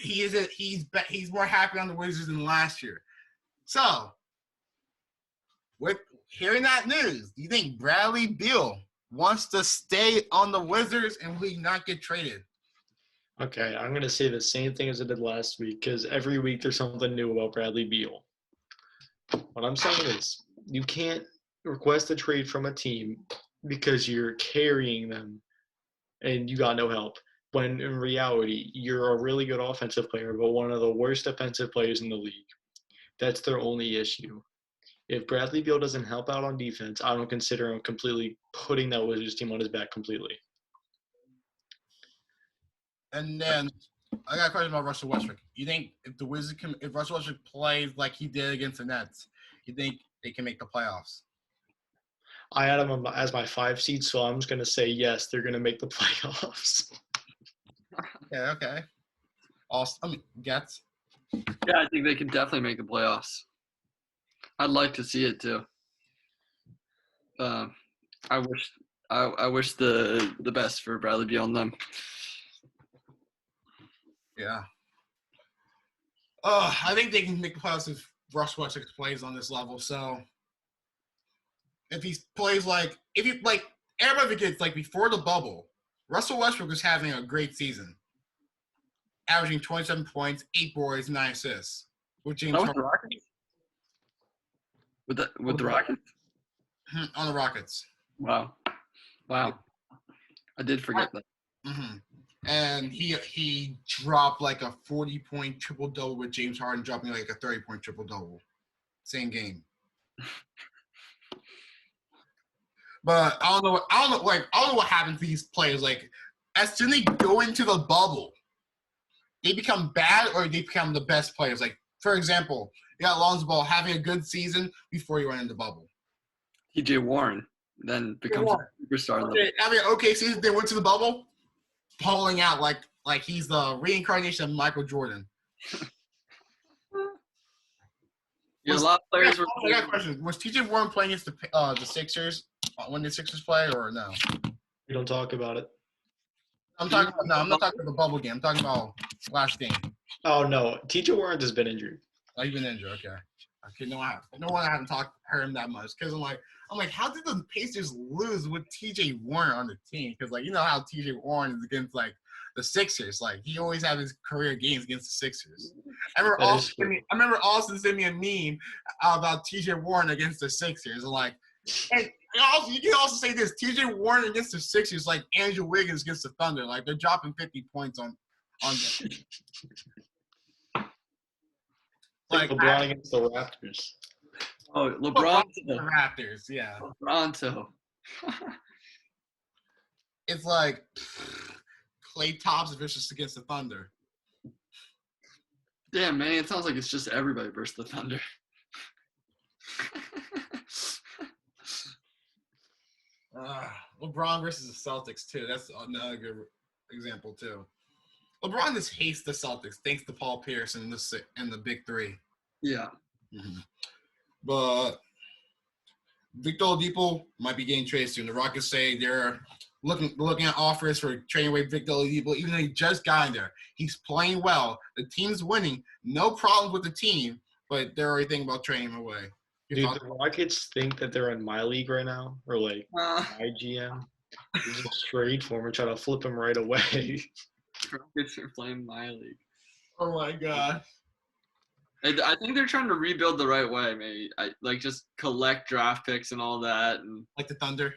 He's more happy on the Wizards than last year. So, with hearing that news, do you think Bradley Beal wants to stay on the Wizards and will he not get traded? Okay, I'm going to say the same thing as I did last week because every week there's something new about Bradley Beal. What I'm saying is you can't request a trade from a team because you're carrying them and you got no help. When in reality, you're a really good offensive player, but one of the worst defensive players in the league. That's their only issue. If Bradley Beal doesn't help out on defense, I don't consider him completely putting that Wizards team on his back completely. And then I got a question about Russell Westbrook. You think if Russell Westbrook plays like he did against the Nets, you think they can make the playoffs? I had him as my 5 seed, so I'm just going to say yes, they're going to make the playoffs. Yeah, okay. Gets? Yeah, I think they can definitely make the playoffs. I'd like to see it too. I wish the best for Bradley Beal and them. Yeah. I think they can make the playoffs if Russ Westbrook plays on this level. So if he plays everybody forgets, before the bubble, Russell Westbrook was having a great season, averaging 27 points, 8 boards, 9 assists. With James Harden. The Rockets? With the Rockets? On the Rockets. Wow. I did forget that. Mm-hmm. And he dropped like a 40-point triple-double with James Harden dropping like a 30-point triple-double. Same game. But I don't know what happens to these players. Like, as soon as they go into the bubble, they become bad or they become the best players. Like, for example, you got Lonzo Ball having a good season before you went in the bubble. TJ Warren then becomes a superstar. Having an okay season, they went to the bubble, falling out like he's the reincarnation of Michael Jordan. A lot of players I got a question. Was TJ Warren playing against the Sixers when the Sixers play or no? We don't talk about it. I'm not talking about the bubble game. I'm talking about last game. Oh, no. TJ Warren has been injured. Oh, you've been injured. Okay. No, I haven't heard him that much because I'm like, how did the Pacers lose with TJ Warren on the team? Because you know how TJ Warren is against the Sixers. Like he always had his career games against the Sixers. I remember Austin sent me a meme about TJ Warren against the Sixers. And you can also say this: TJ Warren against the Sixers, like Andrew Wiggins against the Thunder. Like they're dropping 50 points on them. Like LeBron against the Raptors. Oh, LeBron to the Raptors, yeah. LeBron. It's like Klay Thompson versus against the Thunder. Damn, man, it sounds like it's just everybody versus the Thunder. LeBron versus the Celtics too. That's another good example too. LeBron just hates the Celtics thanks to Paul Pierce and the Big Three. Yeah. Mm-hmm. But Victor Oladipo might be getting traded soon. The Rockets say they're looking at offers for trading away Victor Oladipo, even though he just got in there. He's playing well. The team's winning. No problems with the team, but they're already thinking about trading him away. Dude, the Rockets think that they're in my league right now, or like Uh, my GM. They just trade for him and try to flip him right away. Rockets are playing my league. Oh my god. I think they're trying to rebuild the right way. Maybe like just collect draft picks and all that, and Like the Thunder.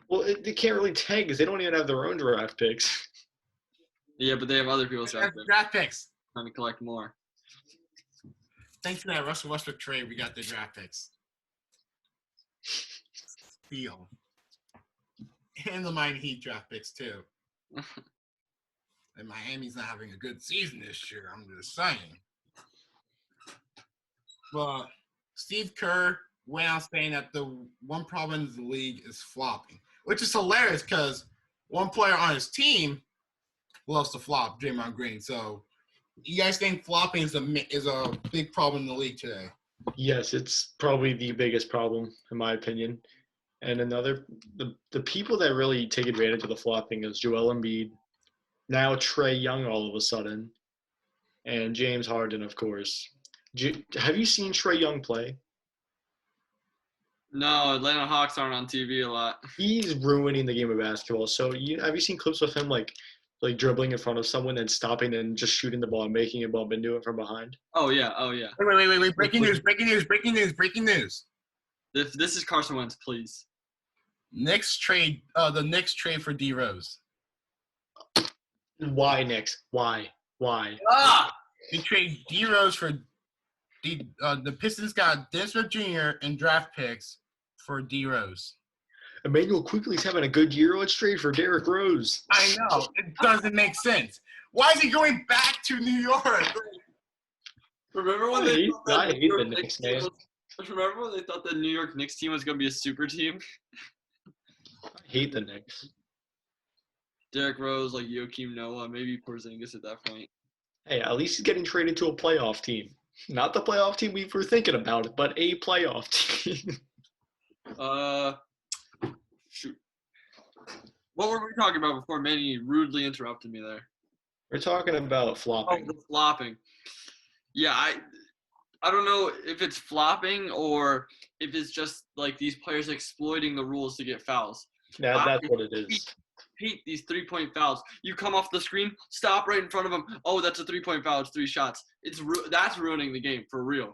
Well, they can't really tank because they don't even have their own draft picks. yeah, but they have other people's draft picks. Draft picks. Trying to collect more. Thanks to that Russell Westbrook trade, we got the draft picks. Beal. And the Miami Heat draft picks, too. And Miami's not having a good season this year, I'm just saying. But Steve Kerr went out saying that the one problem in the league is flopping, which is hilarious because one player on his team loves to flop, Draymond Green. So you guys think flopping is a big problem in the league today? Yes, it's probably the biggest problem, in my opinion. And the people that really take advantage of the flopping is Joel Embiid, now Trae Young all of a sudden, and James Harden, of course. Have you seen Trae Young play? No, Atlanta Hawks aren't on TV a lot. He's ruining the game of basketball. So have you seen clips of him like dribbling in front of someone and stopping and just shooting the ball and making a bump and doing it from behind? Oh yeah. Wait. Breaking news. This is Carson Wentz, please. Knicks trade the Knicks trade for D Rose. Why, Knicks? Why? Ah! They trade D Rose for the Pistons got Dennis Smith Jr. and draft picks for D Rose. Emmanuel Quigley's having a good year. Let's trade for Derrick Rose. I know. It doesn't make sense. Why is he going back to New York? Remember when I they hate thought that the New York Knicks, Knicks team man. remember when they thought the New York Knicks team was going to be a super team? I hate the Knicks. Derrick Rose, like Joakim Noah, maybe Porzingis at that point. Hey, at least he's getting traded to a playoff team. Not the playoff team we were thinking about, but a playoff team. Shoot. What were we talking about before Manny rudely interrupted me there? We're talking about Oh, flopping. the flopping. Yeah, I don't know if it's flopping or if it's just like these players exploiting the rules to get fouls. That's what it is. Hate these 3-point fouls. You come off the screen, stop right in front of them. Oh, that's a 3-point foul. It's 3 shots. That's ruining the game for real.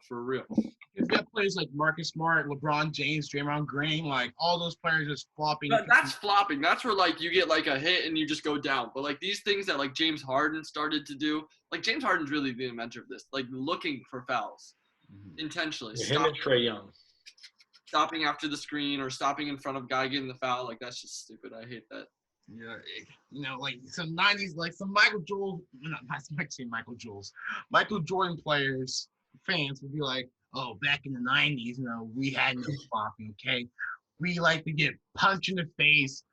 You've got players like Marcus Smart, LeBron James, Draymond Green, like all those players just flopping. That's flopping. That's where like you get like a hit and you just go down. But like these things that like James Harden started to do, like James Harden's really the inventor of this, like looking for fouls intentionally. Him and Trae Young. Stopping after the screen or stopping in front of guy getting the foul, like that's just stupid. I hate that. Yeah, like some 90s, like some Michael Jordan players, fans would be like, oh, back in the 90s, we had no flopping, okay? We like to get punched in the face,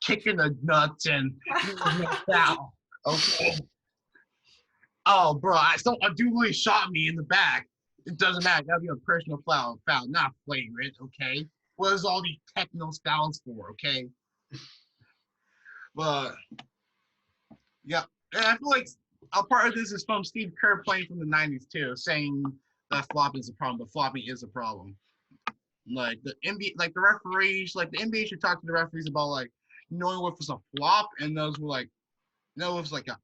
kicked in the nuts, and no foul, okay? Oh, bro, a dude really shot me in the back. It doesn't matter. That'll be a personal foul, not flagrant, okay? What is all these techno fouls for, okay? But yeah, and I feel like a part of this is from Steve Kerr playing from the 90s too, saying that flopping is a problem, but flopping is a problem. Like the NBA, like the referees, like the NBA should talk to the referees about like knowing if it's a flop and those were like, know if it's like a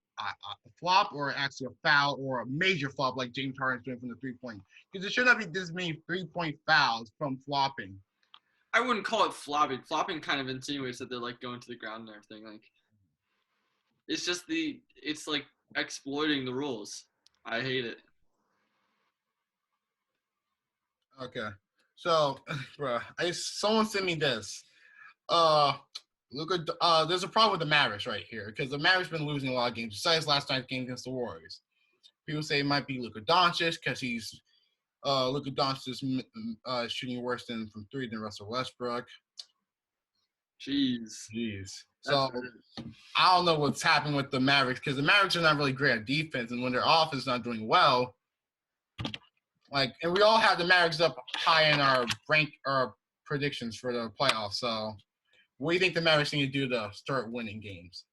flop or actually a foul or a major flop like James Harden's doing from the 3-point. Because there should not be this many 3-point fouls from flopping. I wouldn't call it flopping. Flopping kind of insinuates that they're like going to the ground and everything. Like, it's like exploiting the rules. I hate it. Okay, so, bro, someone sent me this. Luka, there's a problem with the Mavericks right here because the Mavericks been losing a lot of games. Besides last night's game against the Warriors, people say it might be Luka Doncic because Luka Doncic is shooting worse than from 3 than Russell Westbrook. Jeez. So I don't know what's happening with the Mavericks because the Mavericks are not really great at defense, and when their offense is not doing well, and we all have the Mavericks up high in our predictions for the playoffs. So, what do you think the Mavericks need to do to start winning games?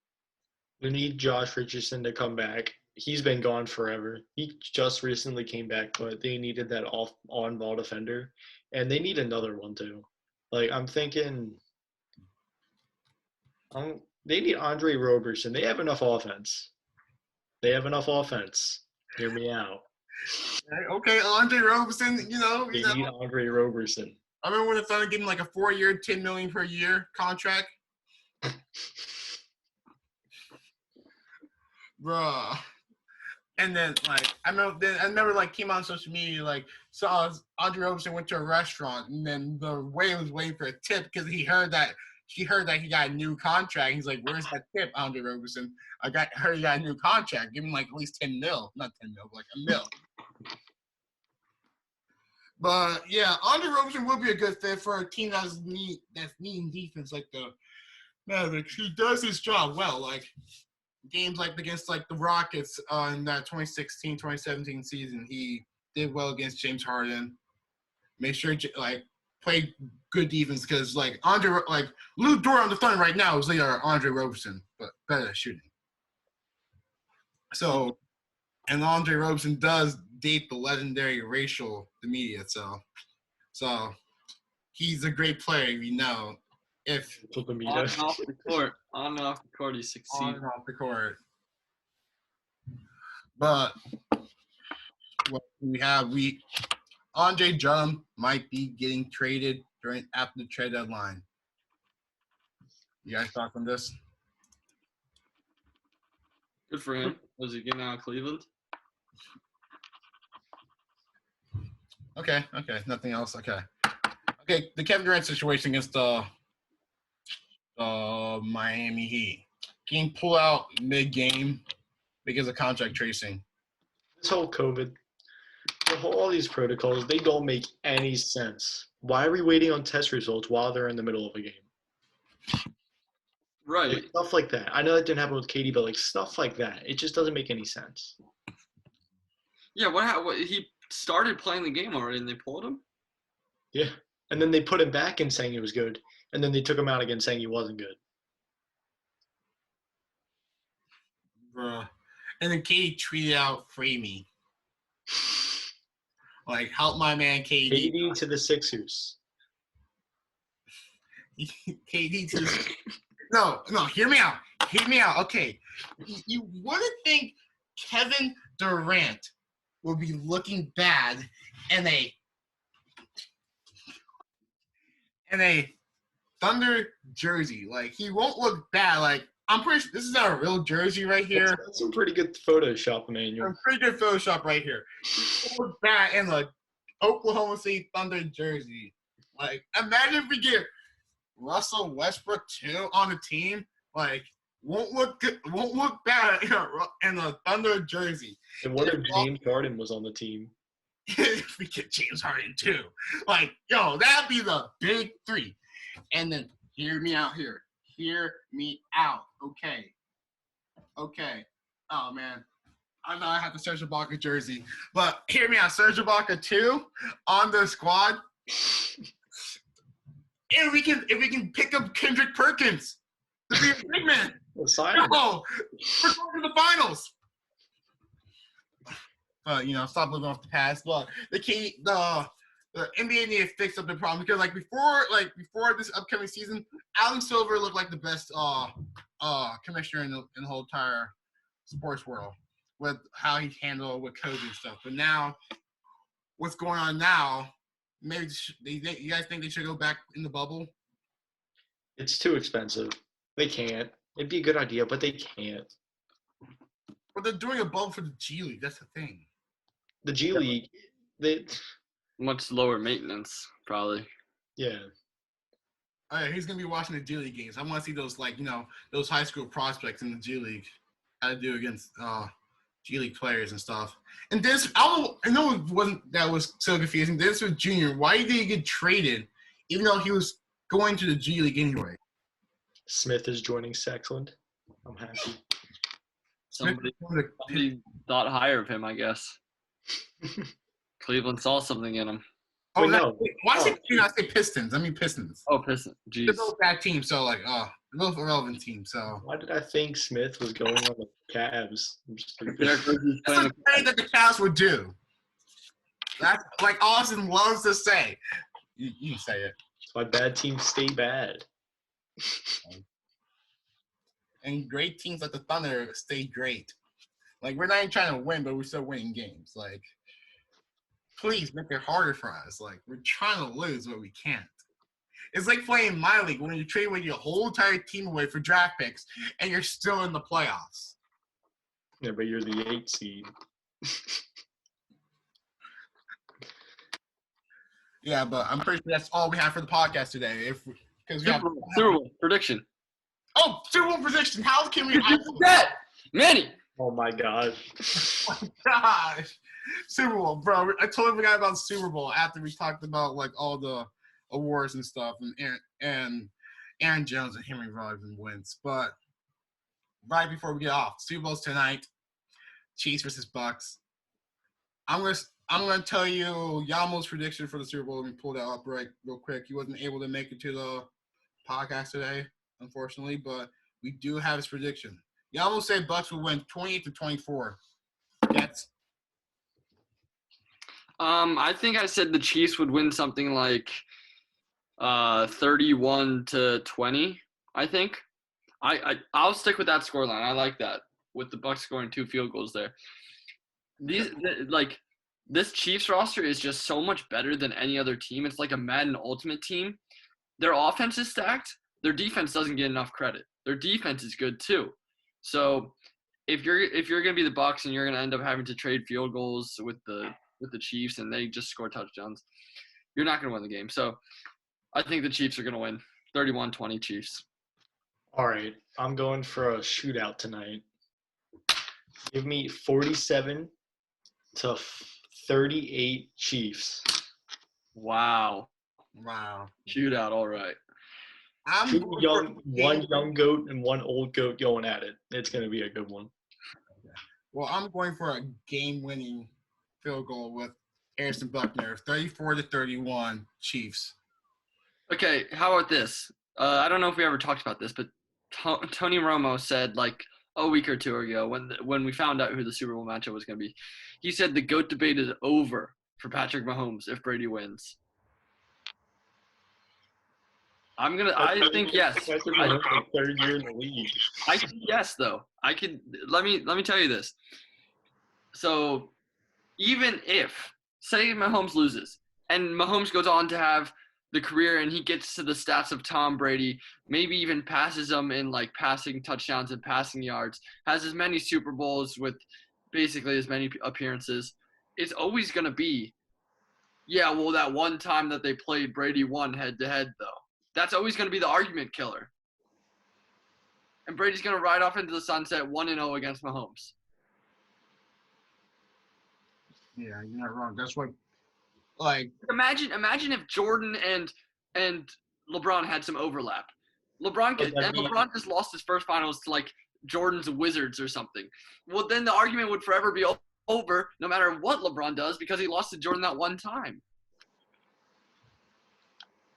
We need Josh Richardson to come back. He's been gone forever. He just recently came back, but they needed that on-ball defender, and they need another one too. Like I'm thinking, they need Andre Roberson. They have enough offense. Hear me out. Okay, Andre Roberson. They need Andre Roberson. I remember when the Thunder gave him like a 4-year, $10 million per year contract. Bruh. And then I remember came on social media saw Andre Roberson went to a restaurant and then the waiter was waiting for a tip because he heard that he got a new contract. He's like, "Where's that tip, Andre Roberson? Heard he got a new contract. Give him at least 10 mil, not 10 mil, but a mil." But yeah, Andre Roberson would be a good fit for a team that's needing defense like the Mavericks. He does his job well. Games against the Rockets in that 2016-2017 season, he did well against James Harden. Make sure play good defense because Andre Lou Dort on the Thunder right now is Andre Roberson, but better at shooting. So, and Andre Roberson does date the legendary Rachel Demedia, so he's a great player, If on and off the court, he succeeds. On and off the court. But what Andre Drummond might be getting traded after the trade deadline. You guys thoughts on this? Good for him. Was he getting out of Cleveland? Okay. Nothing else. Okay. The Kevin Durant situation against the Miami Heat. Getting pulled out mid-game because of contract tracing. This whole COVID, all these protocols, they don't make any sense. Why are we waiting on test results while they're in the middle of a game? Right. Stuff like that. I know that didn't happen with KD, but stuff like that. It just doesn't make any sense. Yeah, what he started playing the game already and they pulled him? Yeah. And then they put him back in saying he was good. And then they took him out again saying he wasn't good. Bruh. And then KD tweeted out, "Free me." Help my man KD. KD to the Sixers. KD to the No, hear me out. Okay. You wouldn't think Kevin Durant will be looking bad in a Thunder jersey. He won't look bad. I'm pretty sure this is not a real jersey right here. That's some pretty good Photoshop, Emmanuel. Some pretty good Photoshop right here. He won't look bad in the Oklahoma City Thunder jersey. Imagine if we get Russell Westbrook too on the team. Won't look good, won't look bad in the Thunder jersey. And what if James Harden was on the team? If we get James Harden too. That'd be the big three. And then hear me out here. Hear me out. Okay. Oh man. I know I have the Serge Ibaka jersey. But hear me out. Serge Ibaka too on the squad. And if we can pick up Kendrick Perkins to be a big man. We're going to the finals. Stop living off the past. But the NBA need to fix up the problem because before this upcoming season, Adam Silver looked like the best commissioner in the whole entire sports world with how he handled with COVID and stuff. But now, what's going on now? Maybe you guys think they should go back in the bubble? It's too expensive. They can't. It'd be a good idea, but they can't. But they're doing a bubble for the G League. That's the thing. The G League, much lower maintenance, probably. Yeah. All right, who's gonna be watching the G League games? I want to see those those high school prospects in the G League. How to do against G League players and stuff. And this, I know it wasn't that was so confusing. This was Junior. Why did he get traded, even though he was going to the G League anyway? Smith is joining Sexland. I'm happy. Somebody thought higher of him, I guess. Cleveland saw something in him. Oh, Wait, no. why Oh. did I say Pistons? I mean Pistons. Oh, Pistons. Jeez. They're both bad teams, so like, they're both irrelevant teams. So Why did I think Smith was going on the Cavs? I'm stupid. Derek Rose is that's playing the thing that the Cavs would do. That's like Austin loves to say. You can say it. That's why bad teams stay bad. And great teams like the Thunder stay great. Like, we're not even trying to win, but we're still winning games. Like, please make it harder for us. Like, we're trying to lose, but we can't. It's like playing my league when you trade away your whole entire team away for draft picks, and you're still in the playoffs. Yeah, but you're the 8 seed. Yeah, but I'm pretty sure that's all we have for the podcast today. Because we have Super Bowl prediction. Super Bowl prediction. How can we? That Manny. Oh my god. Oh my gosh, Super Bowl, bro! I totally forgot about Super Bowl after we talked about like all the awards and stuff, and Aaron Jones and Henry Ruggs and Wentz. But right before we get off, Super Bowl's tonight. Chiefs versus Bucks. I'm gonna tell you Yamo's prediction for the Super Bowl. Let me pull that up real quick. He wasn't able to make it to the podcast today, unfortunately, but we do have his prediction. Yamo said Bucks will win 28-24. Yes. I think I said the Chiefs would win something like 31-20. I think. I'll stick with that scoreline. I like that with the Bucks scoring 2 field goals there. This Chiefs roster is just so much better than any other team. It's like a Madden Ultimate team. Their offense is stacked. Their defense doesn't get enough credit. Their defense is good too. So if you're gonna be the Bucks and you're gonna end up having to trade field goals with the Chiefs and they just score touchdowns, you're not gonna win the game. So I think the Chiefs are gonna win 31-20 Chiefs. All right, I'm going for a shootout tonight. Give me 47-38 Chiefs. Wow. Shootout, all right. One young goat and one old goat going at it. It's going to be a good one. Well, I'm going for a game-winning field goal with Harrison Buckner, 34-31 Chiefs. Okay, how about this? I don't know if we ever talked about this, but Tony Romo said like a week or two ago when we found out who the Super Bowl matchup was going to be, he said the GOAT debate is over for Patrick Mahomes if Brady wins. I think yes. Third year in the league. I think yes, though. Let me tell you this. So even if, say Mahomes loses and Mahomes goes on to have the career and he gets to the stats of Tom Brady, maybe even passes him in like passing touchdowns and passing yards, has as many Super Bowls with basically as many appearances, it's always going to be, yeah, well, that one time that they played, Brady won head-to-head, though. That's always going to be the argument killer. And Brady's going to ride off into the sunset 1-0 against Mahomes. Yeah, you're not wrong. That's what, like. Imagine if Jordan and LeBron had some overlap. LeBron just lost his first finals to like Jordan's Wizards or something. Well, then the argument would forever be over, no matter what LeBron does, because he lost to Jordan that one time.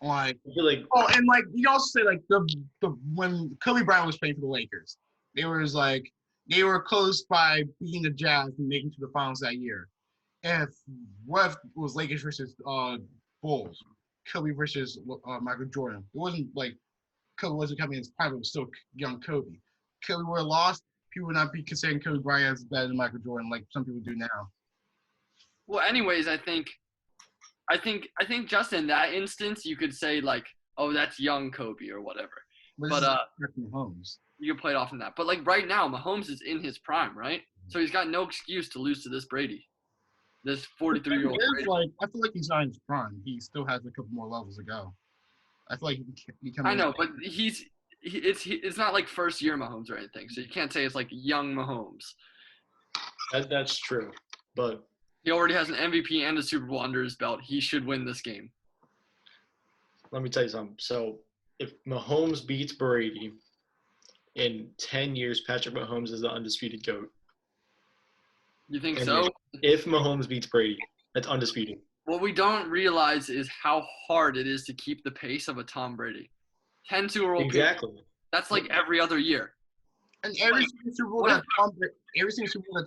Like, I feel like, and like you also say like the when Kobe Bryant was playing for the Lakers, they were close by beating the Jazz and making to the finals that year. If what was Lakers versus Bulls, Kobe versus Michael Jordan, it wasn't like Kobe wasn't coming in his prime, it was still young Kobe. Kobe would have lost, people would not be considering Kobe Bryant as better than Michael Jordan like some people do now. Well, anyways, I think just in that instance, you could say like, oh, that's young Kobe or whatever. But Mahomes. You can play it off in that. But like right now, Mahomes is in his prime, right? So he's got no excuse to lose to this Brady, this 43-year-old. Like I feel like he's not in his prime. He still has a couple more levels to go. I feel like he can. I know, but it's not like first year Mahomes or anything, so you can't say it's like young Mahomes. that's true, but. He already has an MVP and a Super Bowl under his belt. He should win this game. Let me tell you something. So, if Mahomes beats Brady, in 10 years, Patrick Mahomes is the undisputed GOAT. You think so? If Mahomes beats Brady, that's undisputed. What we don't realize is how hard it is to keep the pace of a Tom Brady. 10 Super Bowl appearances. Exactly. That's like every other year. And every single Super Bowl that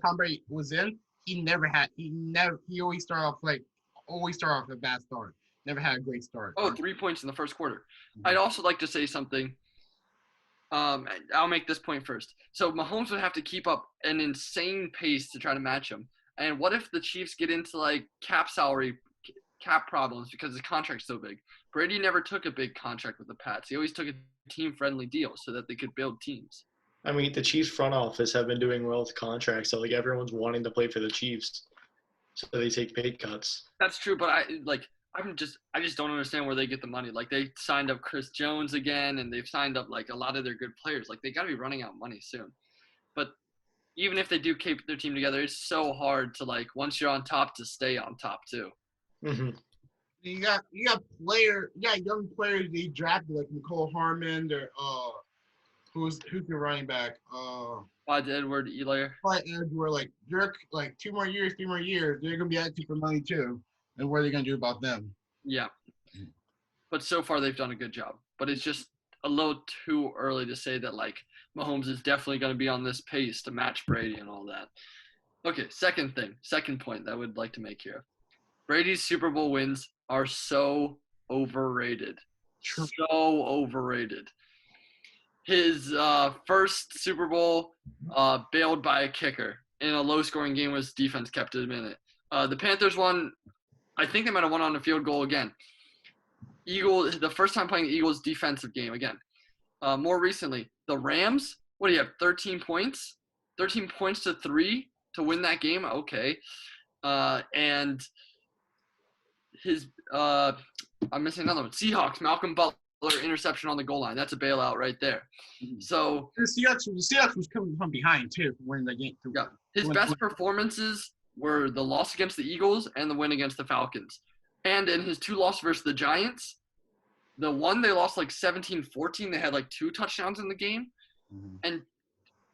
Tom Brady was in, he always started off a bad start. Never had a great start. Oh, 3 points in the first quarter. I'd also like to say something. I'll make this point first. So Mahomes would have to keep up an insane pace to try to match him. And what if the Chiefs get into like cap problems because his contract's so big? Brady never took a big contract with the Pats. He always took a team-friendly deal so that they could build teams. I mean, the Chiefs front office have been doing well with contracts, so like everyone's wanting to play for the Chiefs, so they take pay cuts. That's true, but I just don't understand where they get the money. Like they signed up Chris Jones again, and they've signed up like a lot of their good players. Like they got to be running out of money soon. But even if they do keep their team together, it's so hard to like once you're on top to stay on top too. Mm-hmm. You got young players they drafted like Nicole Harmon or who's your running back? Clyde Edwards-Helaire. Clyde Edwards, like they're like 3 more years, they're gonna be asking for money too. And what are they gonna do about them? Yeah. But so far they've done a good job. But it's just a little too early to say that like Mahomes is definitely gonna be on this pace to match Brady and all that. Okay, second point that I would like to make here. Brady's Super Bowl wins are so overrated. True. So overrated. His first Super Bowl bailed by a kicker in a low-scoring game was defense kept it a minute. The Panthers won. I think they might have won on a field goal again. The first time playing the Eagles defensive game again. More recently, the Rams, what do you have, 13 points? 13 points to 3 to win that game? Okay. And his I'm missing another one. Seahawks, Malcolm Butler interception on the goal line. That's a bailout right there. So the Seahawks was coming from behind too to win the game. Yeah. His best performances were the loss against the Eagles and the win against the Falcons. And in his 2 losses versus the Giants, the one they lost like 17-14, they had like 2 touchdowns in the game. Mm-hmm. And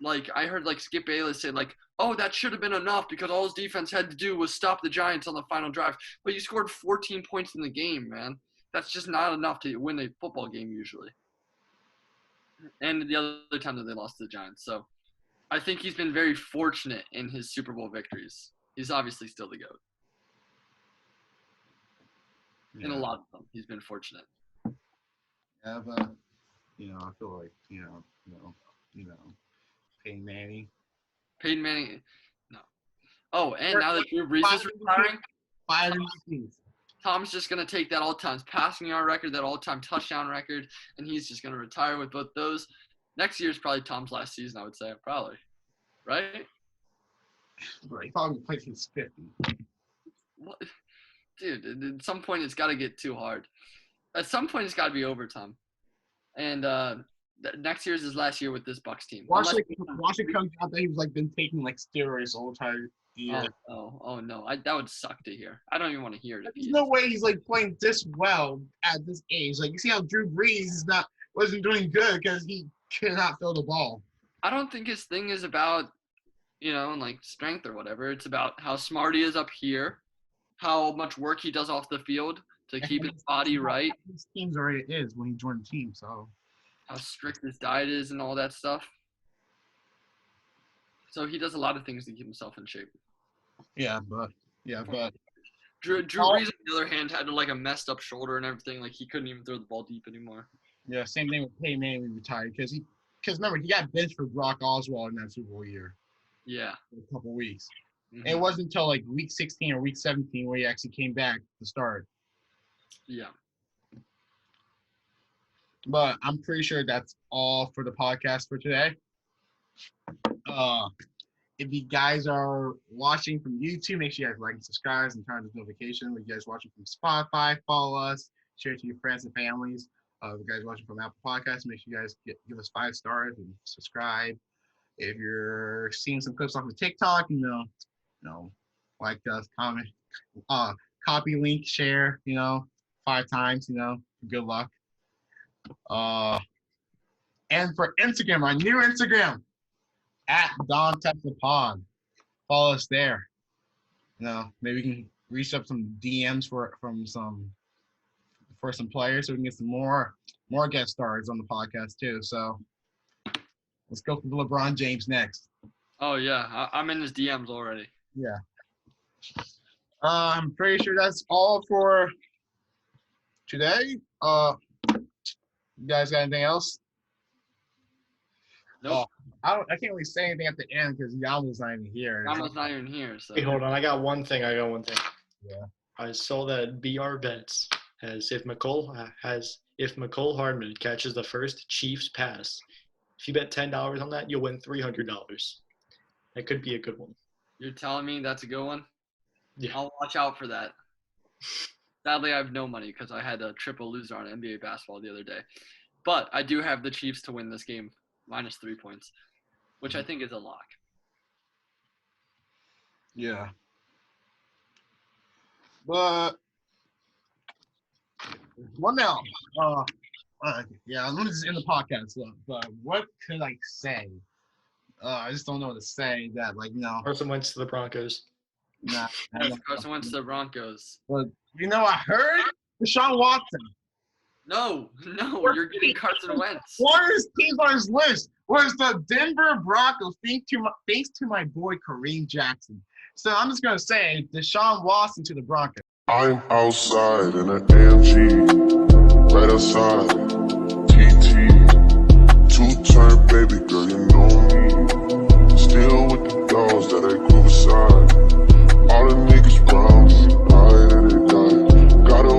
like I heard like Skip Bayless say like, oh, that should have been enough because all his defense had to do was stop the Giants on the final drive. But you scored 14 points in the game, man. That's just not enough to win a football game usually. And the other time that they lost to the Giants. So I think he's been very fortunate in his Super Bowl victories. He's obviously still the GOAT. Yeah. In a lot of them, he's been fortunate. Yeah, but I feel like Peyton Manning, no. Oh, and now that Drew Brees is retiring, 5 MVPs. Tom's just going to take that all-time passing yard record, that all-time touchdown record, and he's just going to retire with both those. Next year is probably Tom's last season, I would say. Probably. Right? Right. He probably plays his 50. What? Dude, at some point it's got to get too hard. At some point it's got to be over, Tom. And next year is his last year with this Bucs team. Washington comes out that he's been taking steroids all the time. Yeah. Oh no! That would suck to hear. I don't even want to hear it. There's no way he's playing this well at this age. You see how Drew Brees wasn't doing good because he cannot throw the ball. I don't think his thing is about strength or whatever. It's about how smart he is up here, how much work he does off the field to keep his body right. His team's already is when he joined the team, so how strict his diet is and all that stuff. So he does a lot of things to keep himself in shape. But Drew Brees, on the other hand, had a messed up shoulder and everything. He couldn't even throw the ball deep anymore. Yeah, same thing with Peyton Manning when he retired because remember he got benched for Brock Osweiler in that Super Bowl year. Yeah, for a couple weeks. Mm-hmm. It wasn't until week 16 or week 17 where he actually came back to start. Yeah. But I'm pretty sure that's all for the podcast for today. If you guys are watching from YouTube, make sure you guys like and subscribe and turn on the notification. If you guys watching from Spotify, follow us, share it to your friends and families. If you guys watching from Apple Podcasts, make sure you guys give us 5 stars and subscribe. If you're seeing some clips off of TikTok, like us, comment, copy, link, share, 5 times, good luck. And for Instagram, our new Instagram, @DonTexaPod. Follow us there. Maybe reach up some DMs for some players so we can get some more guest stars on the podcast too. So let's go for LeBron James next. Oh yeah, I'm in his DMs already. Yeah. I'm pretty sure that's all for today. You guys got anything else? Nope. I can't really say anything at the end because Yama's not even here. Yama's not even here. So. Hey, hold on. I got one thing. Yeah. I saw that BR Bets has if McCole Hardman catches the first Chiefs pass, if you bet $10 on that, you'll win $300. That could be a good one. You're telling me that's a good one? Yeah. I'll watch out for that. Sadly, I have no money because I had a triple loser on NBA basketball the other day. But I do have the Chiefs to win this game, -3 points, which I think is a lock. Yeah. But what now? Yeah, let me just end the podcast. But what could I say? I just don't know what to say. That Carson Wentz to the Broncos. Nah. Carson Wentz to the Broncos. But I heard Deshaun Watson. No, you're getting Carson Wentz. Warriors teams on his list was the Denver Broncos, thanks to my boy Kareem Jackson. So I'm just gonna say Deshaun Watson to the Broncos. I'm outside in an AMG, right outside, TT, two-turn baby girl.